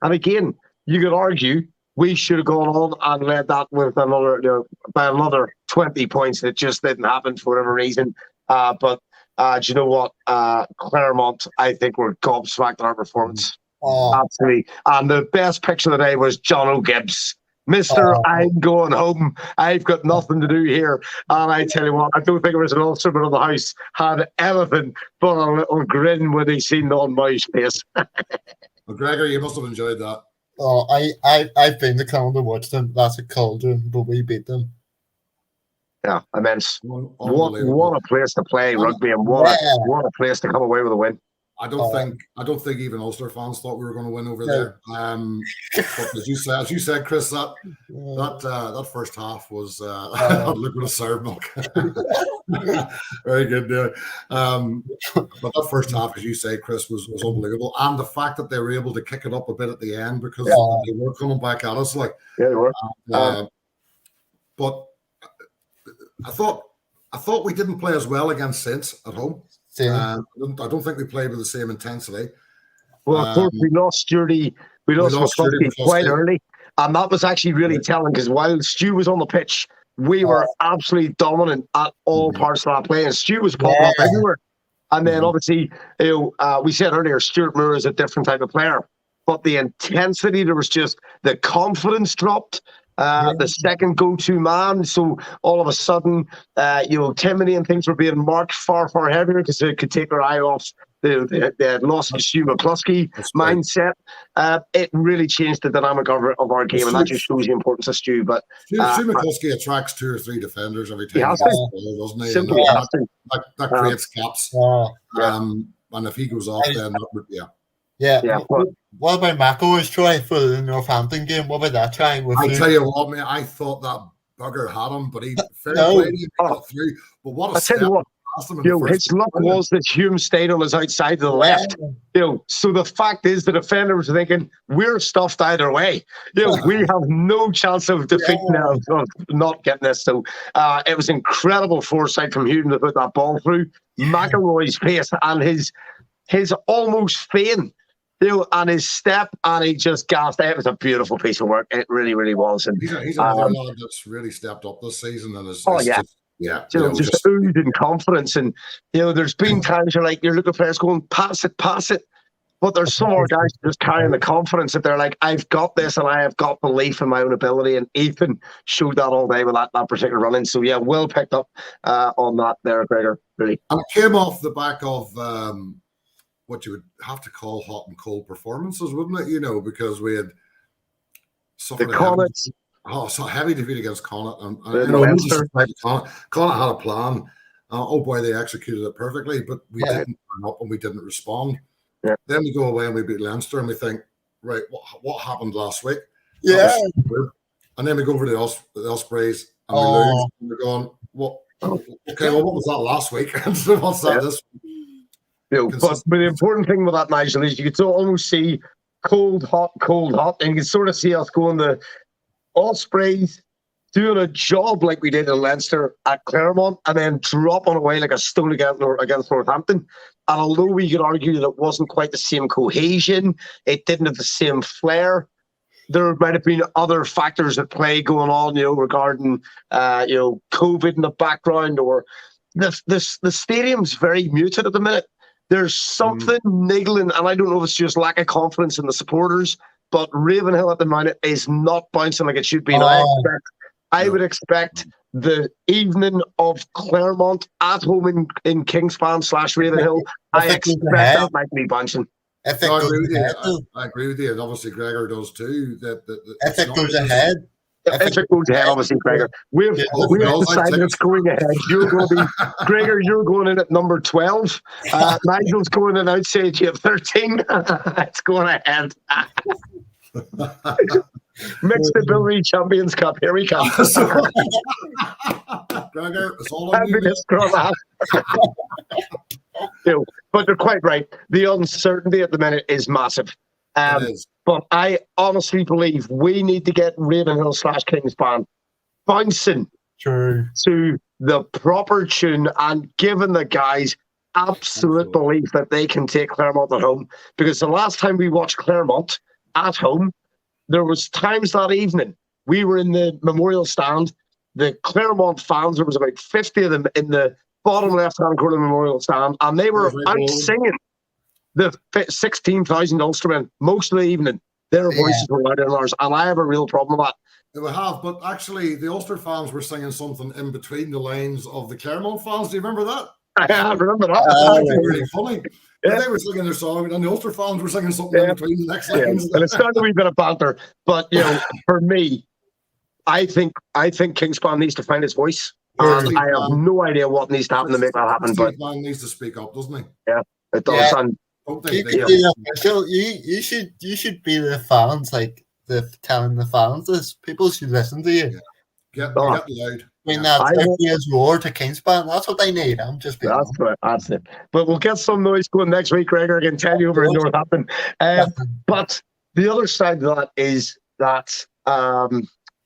And again, you could argue we should have gone on and led that with by another 20 points. That just didn't happen for whatever reason. But do you know what? Clermont, I think, were gobsmacked at our performance. Absolutely. And the best picture of the day was John O'Gibbs. Mr. I'm going home. I've got nothing to do here. And I tell you what, I don't think it was an Ulsterman in the house had anything but a little grin when he seen the on my face. Well, Gregor, you must have enjoyed that. I've been to Clermont to watch them. That's a cauldron, but we beat them. Yeah, immense. What a place to play rugby, and what a place to come away with a win. I don't think even Ulster fans thought we were going to win over there. But as you said, Chris, that first half was liquid of syrup milk. Very good, but that first half, as you say, Chris, was unbelievable, and the fact that they were able to kick it up a bit at the end because they were coming back at us, they were. But I thought we didn't play as well against Saints at home. I don't think we played with the same intensity. Well, of course, we lost Sturdy. We lost Klosky quite early, and that was actually really telling because while Stu was on the pitch, we were absolutely dominant at all parts of that play, and Stu was popping up everywhere. And then obviously, we said earlier, Stuart Moore is a different type of player, but the intensity, there was just the confidence dropped. The second go-to man, so all of a sudden, Timony and things were being marked far, far heavier because they could take their eye off they had lost the Stu McCluskey mindset. It really changed the dynamic of our game, and that just shows the importance of Stu. But Stu McCluskey attracts 2 or 3 defenders every time. He has to, doesn't he? Simply has to. That creates gaps. And if he goes off, then What about Mcgraw try for the Northampton game? What about that try? I'll tell you what, mate. I thought that bugger had him, but he got through. But what a step! His luck was that Hume stayed on his outside to the left. So the fact is, the defender was thinking we're stuffed either way. We have no chance of defeating of not getting this. So it was incredible foresight from Hume to put that ball through McElroy's pace and his almost feint. And his step, and he just gassed. It was a beautiful piece of work. It really, really was. And he's another lad that's really stepped up this season, and just oozing confidence. And there's been times you're looking at players going, pass it. But there's some more guys just carrying the confidence that they're like, I've got this and I have got belief in my own ability. And Ethan showed that all day with that particular run-in. So, yeah, well picked up on that there, Gregor, really. And it came off the back of what you would have to call hot and cold performances, wouldn't it? You know, because we had suffered a heavy defeat against Connacht. And Connacht had a plan. Oh, boy, they executed it perfectly, but we didn't turn up and we didn't respond. Yeah. Then we go away and we beat Leinster and we think, right, what happened last week? Yeah. And then we go over to the Ospreys and we lose. And we're going, what was that last week? What's that this week? But the important thing with that, Nigel, is you could almost see cold, hot, and you can sort of see us going the Ospreys doing a job like we did in Leinster at Claremont and then dropping away like a stone against Northampton. And although we could argue that it wasn't quite the same cohesion, it didn't have the same flair, there might have been other factors at play going on, regarding, COVID in the background, or the stadium's very muted at the minute. There's something niggling, and I don't know if it's just lack of confidence in the supporters, but Ravenhill at the minute is not bouncing like it should be. I would expect the evening of Claremont at home in Kingspan / Ravenhill, I expect that might be bouncing. I agree with you. And obviously Gregor does too. If it goes ahead. If it goes ahead, obviously, Gregor. We've decided it's going ahead. You're going to be, Gregor, you're going in at number 12. Nigel's going in outside you at 13. It's going ahead. Mixed Ability Champions Cup. Here we come. Gregor, it's all on you. But they're quite right. The uncertainty at the minute is massive. But I honestly believe we need to get Ravenhill / Kingspan bouncing to the proper tune and giving the guys absolute belief that they can take Claremont at home. Because the last time we watched Claremont at home, there was times that evening we were in the memorial stand. The Claremont fans, there was about 50 of them in the bottom left-hand corner of the memorial stand, and they were out singing the 16,000 Ulstermen most of the evening. Their voices were louder than ours, and I have a real problem with that. We have, but actually the Ulster fans were singing something in between the lines of the Claremont fans. Do you remember that? I remember that. That was really funny. Yeah. They were singing their song, and the Ulster fans were singing something in between the next lines. And it started a wee bit of banter, but for me, I think Kingspan needs to find his voice. And I have no idea what needs to happen to make that happen. But man needs to speak up, doesn't he? Yeah, it does. Yeah. And you should be the fans, like telling the fans this. People should listen to you. Yeah. Get loud. I mean, that's roar to Kingspan. That's what they need. I'm just being that's it. But we'll get some noise going next week, Gregor. I can tell you over in Northampton. But the other side of that is that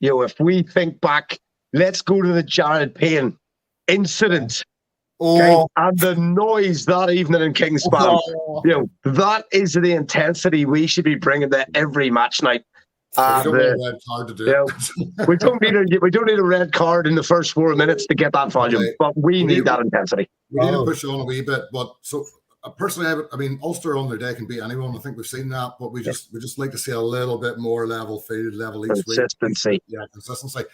if we think back, let's go to the Jared Payne incident. And the noise that evening in Kingspan. That is the intensity we should be bringing to every match night. We don't need a red card to do it. we don't need a red card in the first 4 minutes to get that volume, but we need that intensity. We need to push on a wee bit. But so personally, I mean, Ulster on their day can beat anyone. I think we've seen that, but we just like to see a little bit more level field, level each week. Consistency. Yeah, consistency.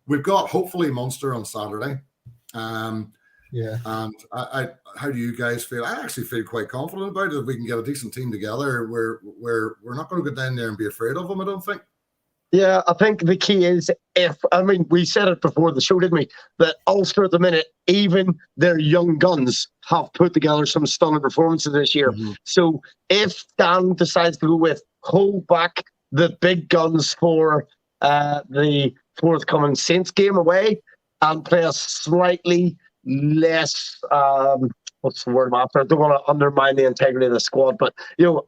We've got hopefully Munster on Saturday. And how do you guys feel? I actually feel quite confident about it. If we can get a decent team together, we're not going to go down there and be afraid of them, I don't think. Yeah, I think the key is we said it before the show, didn't we? That Ulster at the minute, even their young guns have put together some stunning performances this year. Mm-hmm. So if Dan decides to go with hold back the big guns for the forthcoming Saints game away and play a slightly less what's the word I'm after? I don't want to undermine the integrity of the squad, but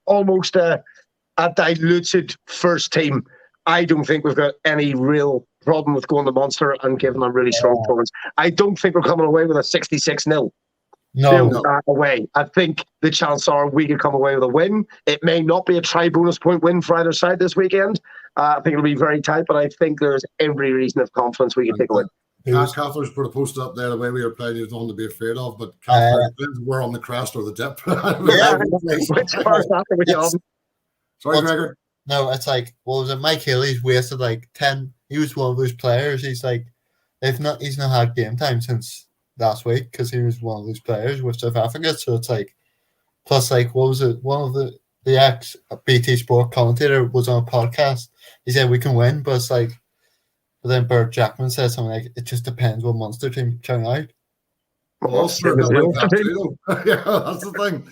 almost a diluted first team. I don't think we've got any real problem with going to Munster and giving them really strong performance. I don't think we're coming away with a 66-0 away. I think the chances are we could come away with a win. It may not be a bonus point win for either side this weekend. I think it'll be very tight, but I think there's every reason of confidence we can take a win. Catherine's put a post up there. The way we were playing, there's nothing to be afraid of. But Catherine, we're on the crest or the dip. Sorry, Gregor. No, it's like, what was it? Mike Haley's wasted like 10. He was one of those players. He's like, he's not had game time since last week because he was one of those players with South Africa. So it's like, plus like, what was it? One of the ex BT Sport commentator was on a podcast. He said we can win, but it's like, but then Bert Jackman said something like, it just depends what Munster team turn out. Ulster, yeah, that's the thing.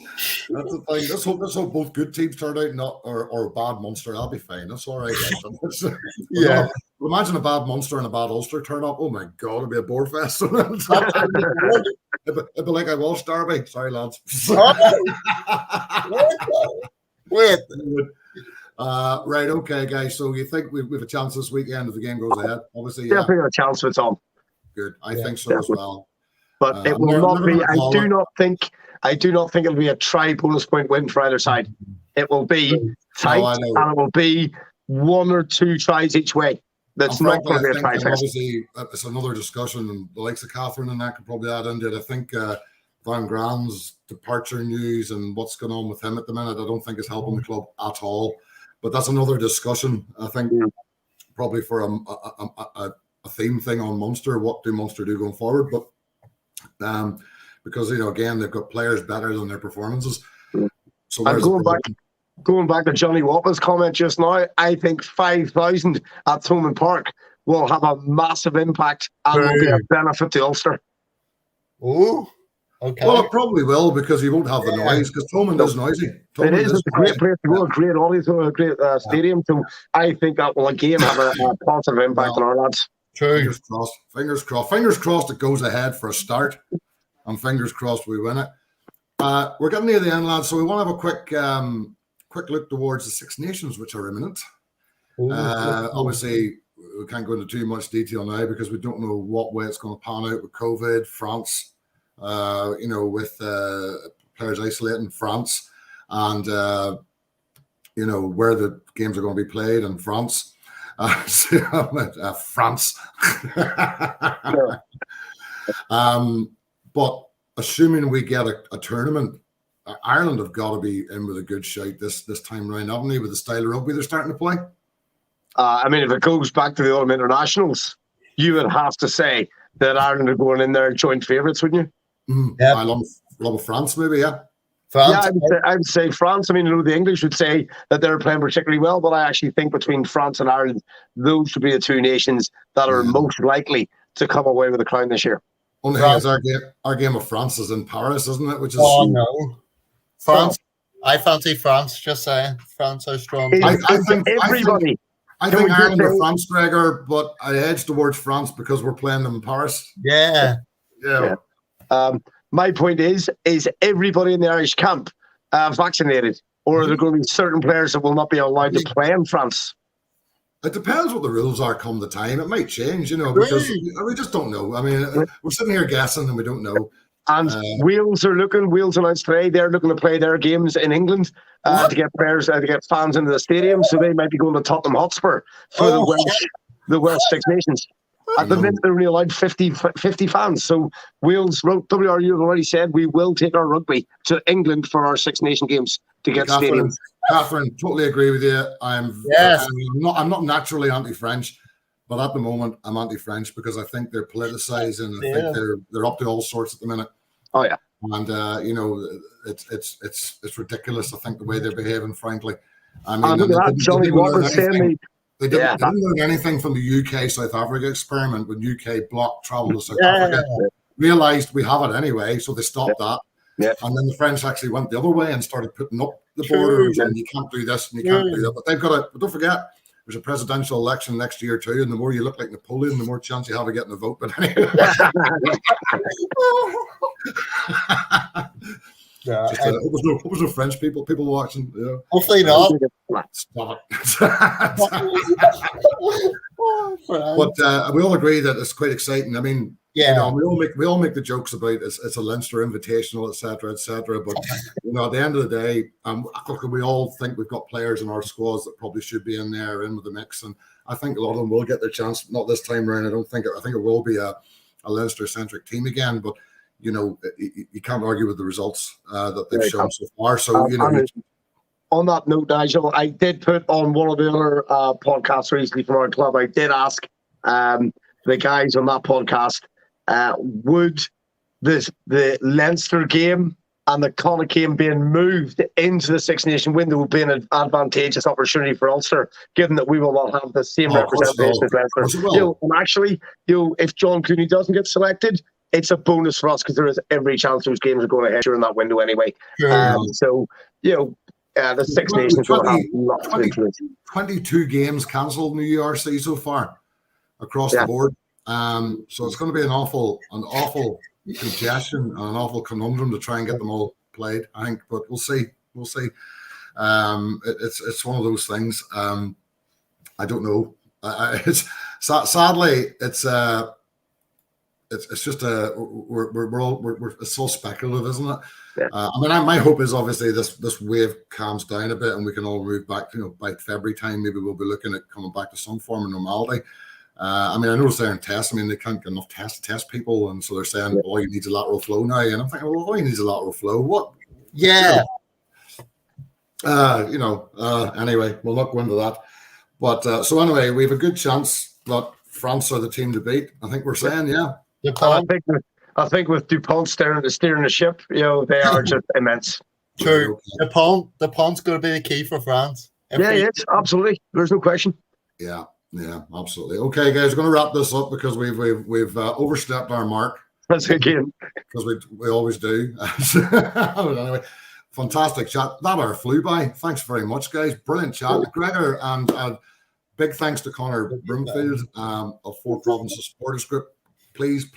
That's the thing. Let's hope both good teams turn out, not or bad Munster. That'll be fine. That's all right. Yeah. Imagine a bad Munster and a bad Ulster turn up. Oh my God, it'd be a bore fest. It'd be like a Welsh derby. Sorry, lads. Wait. Right, okay, guys. So you think we've a chance this weekend if the game goes ahead? Obviously, definitely a chance for Tom. Good. I think so as well. But it will not be. I do not think it'll be a try bonus point win for either side. It will be tight, and it will be 1 or 2 tries each way. That's not going to be a try fest. Obviously, it's another discussion, and the likes of Catherine and that could probably add into it. I think Van Graan's departure news and what's going on with him at the minute, I don't think is helping the club at all. But that's another discussion. I think probably for a theme thing on Munster. What do Munster do going forward? But because again, they've got players better than their performances. So going back to Johnny Wappa's comment just now, I think 5,000 at Thomond Park will have a massive impact and will be a benefit to Ulster. Oh, okay. Well, it probably will because you won't have the noise because Thomond is noisy. It is. It's a great place to go, a great audience, a great stadium. So I think that will again have a positive impact on our lads. True. Fingers crossed it goes ahead for a start, and fingers crossed we win it. We're getting near the end, lads, so we want to have a quick look towards the Six Nations, which are imminent. Obviously, we can't go into too much detail now because we don't know what way it's going to pan out with COVID, France, with players isolating France, and where the games are going to be played in France. France. But assuming we get a tournament, Ireland have got to be in with a good shout this time round, haven't they, with the style of rugby they're starting to play? If it goes back to the Autumn Internationals, you would have to say that Ireland are going in there joint favourites, wouldn't you? Yeah. I love France, maybe, yeah. France. Yeah, I would say France. The English would say that they're playing particularly well, but I actually think between France and Ireland, those should be the 2 nations that are most likely to come away with the crown this year. Only thing is our game of France is in Paris, isn't it? Which is no. France. I fancy France, just saying. France are strong. I think Ireland or France, Gregor, but I edge towards France because we're playing them in Paris. Yeah. My point is everybody in the Irish camp vaccinated, or are there going to be certain players that will not be allowed to play in France? It depends what the rules are come the time. It might change, because we just don't know. We're sitting here guessing and we don't know. And Wales announced today they're looking to play their games in England to get players, to get fans into the stadium, so they might be going to Tottenham Hotspur for the Welsh Six Nations. At the minute, they're only allowed 50 fans. So Wales, WRU have already said we will take our rugby to England for our Six Nation games to get stadiums. Catherine, totally agree with you. I'm not naturally anti-French, but at the moment I'm anti-French because I think they're politicizing. I think they're up to all sorts at the minute. Oh yeah, and it's ridiculous. I think the way they're behaving, frankly. Johnny Walker saying they didn't learn anything from the UK South Africa experiment when UK blocked travel to South Africa. Realised we have it anyway, so they stopped that. Yeah. And then the French actually went the other way and started putting up the borders and you can't do this and you can't do that. But they've got but don't forget, there's a presidential election next year too, and the more you look like Napoleon, the more chance you have of getting a vote. But anyway. Hope there's no French people watching. Yeah. Hopefully not. Stop it. But we all agree that it's quite exciting. Yeah. You know, we all make the jokes about it's a Leinster Invitational, etc. But you know, at the end of the day, we all think we've got players in our squads that probably should be in with the mix, and I think a lot of them will get their chance. Not this time around. I think it will be a Leinster centric team again. But you know, you can't argue with the results that they've shown so far. So you know. On that note, Nigel, I did put on one of the other podcasts recently from our club. I did ask the guys on that podcast, would the Leinster game and the Connacht game being moved into the Six Nation window be an advantageous opportunity for Ulster, given that we will not have the same representation as Leinster? And actually, if John Cooney doesn't get selected, it's a bonus for us because there is every chance those games are going ahead during that window anyway. So, the Six Nations will have lots of influence. 22 games cancelled in the URC so far across the board. So it's going to be an awful congestion and an awful conundrum to try and get them all played, I think. But we'll see. It's one of those things. I don't know. Sadly, it's just it's all speculative, isn't it? Yeah. I mean, my hope is obviously this wave calms down a bit and we can all move back. You know, by February time, maybe we'll be looking at coming back to some form of normality. I mean, I noticed they're in tests. I mean, they can't get enough tests to test people, and so they're saying all you need is a lateral flow now. And I'm thinking, well, all you need is a lateral flow. What? Yeah. Anyway, we'll not go into that. But so anyway, we have a good chance that France are the team to beat. I think we're saying, I think with Dupont steering the ship, they are just immense. True. Dupont's going to be the key for France. Yes, absolutely. There's no question. Yeah, absolutely. Okay, guys, we're going to wrap this up because we've overstepped our mark. That's again. Because we always do. Anyway, fantastic chat. That hour flew by. Thanks very much, guys. Brilliant chat. Gregor, and big thanks to Connor Broomfield of Four Provinces Supporters Group. Please,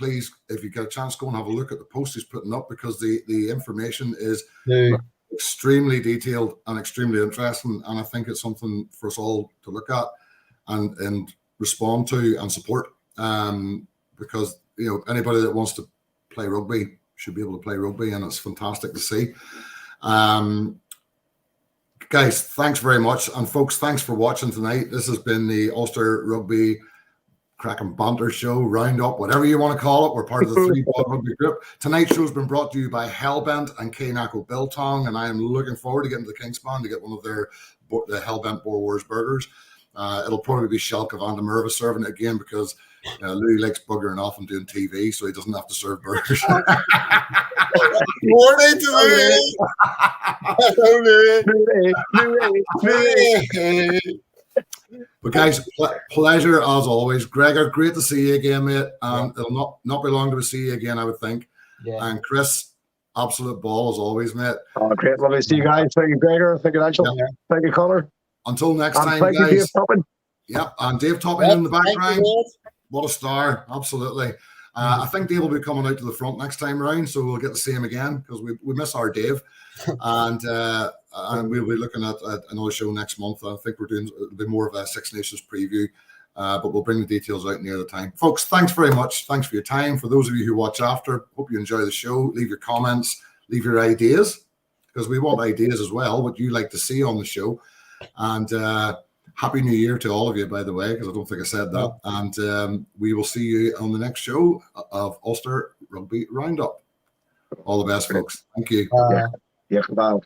if you get a chance, go and have a look at the post he's putting up because the information is extremely detailed and extremely interesting. And I think it's something for us all to look at and respond to and support. Because, anybody that wants to play rugby should be able to play rugby, and it's fantastic to see. Guys, thanks very much. And folks, thanks for watching tonight. This has been the Ulster Rugby Crack and Banter Show, Roundup, whatever you want to call it. We're part of the Threebod Rugby Group. Tonight's show has been brought to you by Hellbent and Knaco Biltong, and I am looking forward to getting to the Kingspan to get one of the Hellbent Boer Wars burgers. It'll probably be Shelka van der Merwe serving it again because Louis likes buggering off and doing TV, so he doesn't have to serve burgers. Morning to Louis. But guys, pleasure as always. Gregor, great to see you again, mate. And it'll not be long to see you again, I would think. Yeah. And Chris, absolute ball as always, mate. Oh, great. Lovely to see you guys. Thank you, Gregor. Thank you, Nigel. Yeah. Thank you, Connor. Until next time, thank guys. You, Dave Toppin. Yep, and Dave Toppin in the background. What a star. Absolutely. I think Dave will be coming out to the front next time around, so we'll get to see him again because we miss our Dave. And we'll be looking at another show next month. I think it'll be more of a Six Nations preview, but we'll bring the details out near the time. Folks, thanks very much. Thanks for your time. For those of you who watch after, hope you enjoy the show. Leave your comments, leave your ideas, because we want ideas as well, what you like to see on the show. And Happy New Year to all of you, by the way, because I don't think I said that. And we will see you on the next show of Ulster Rugby Roundup. All the best, folks. Thank you. Yeah, bye.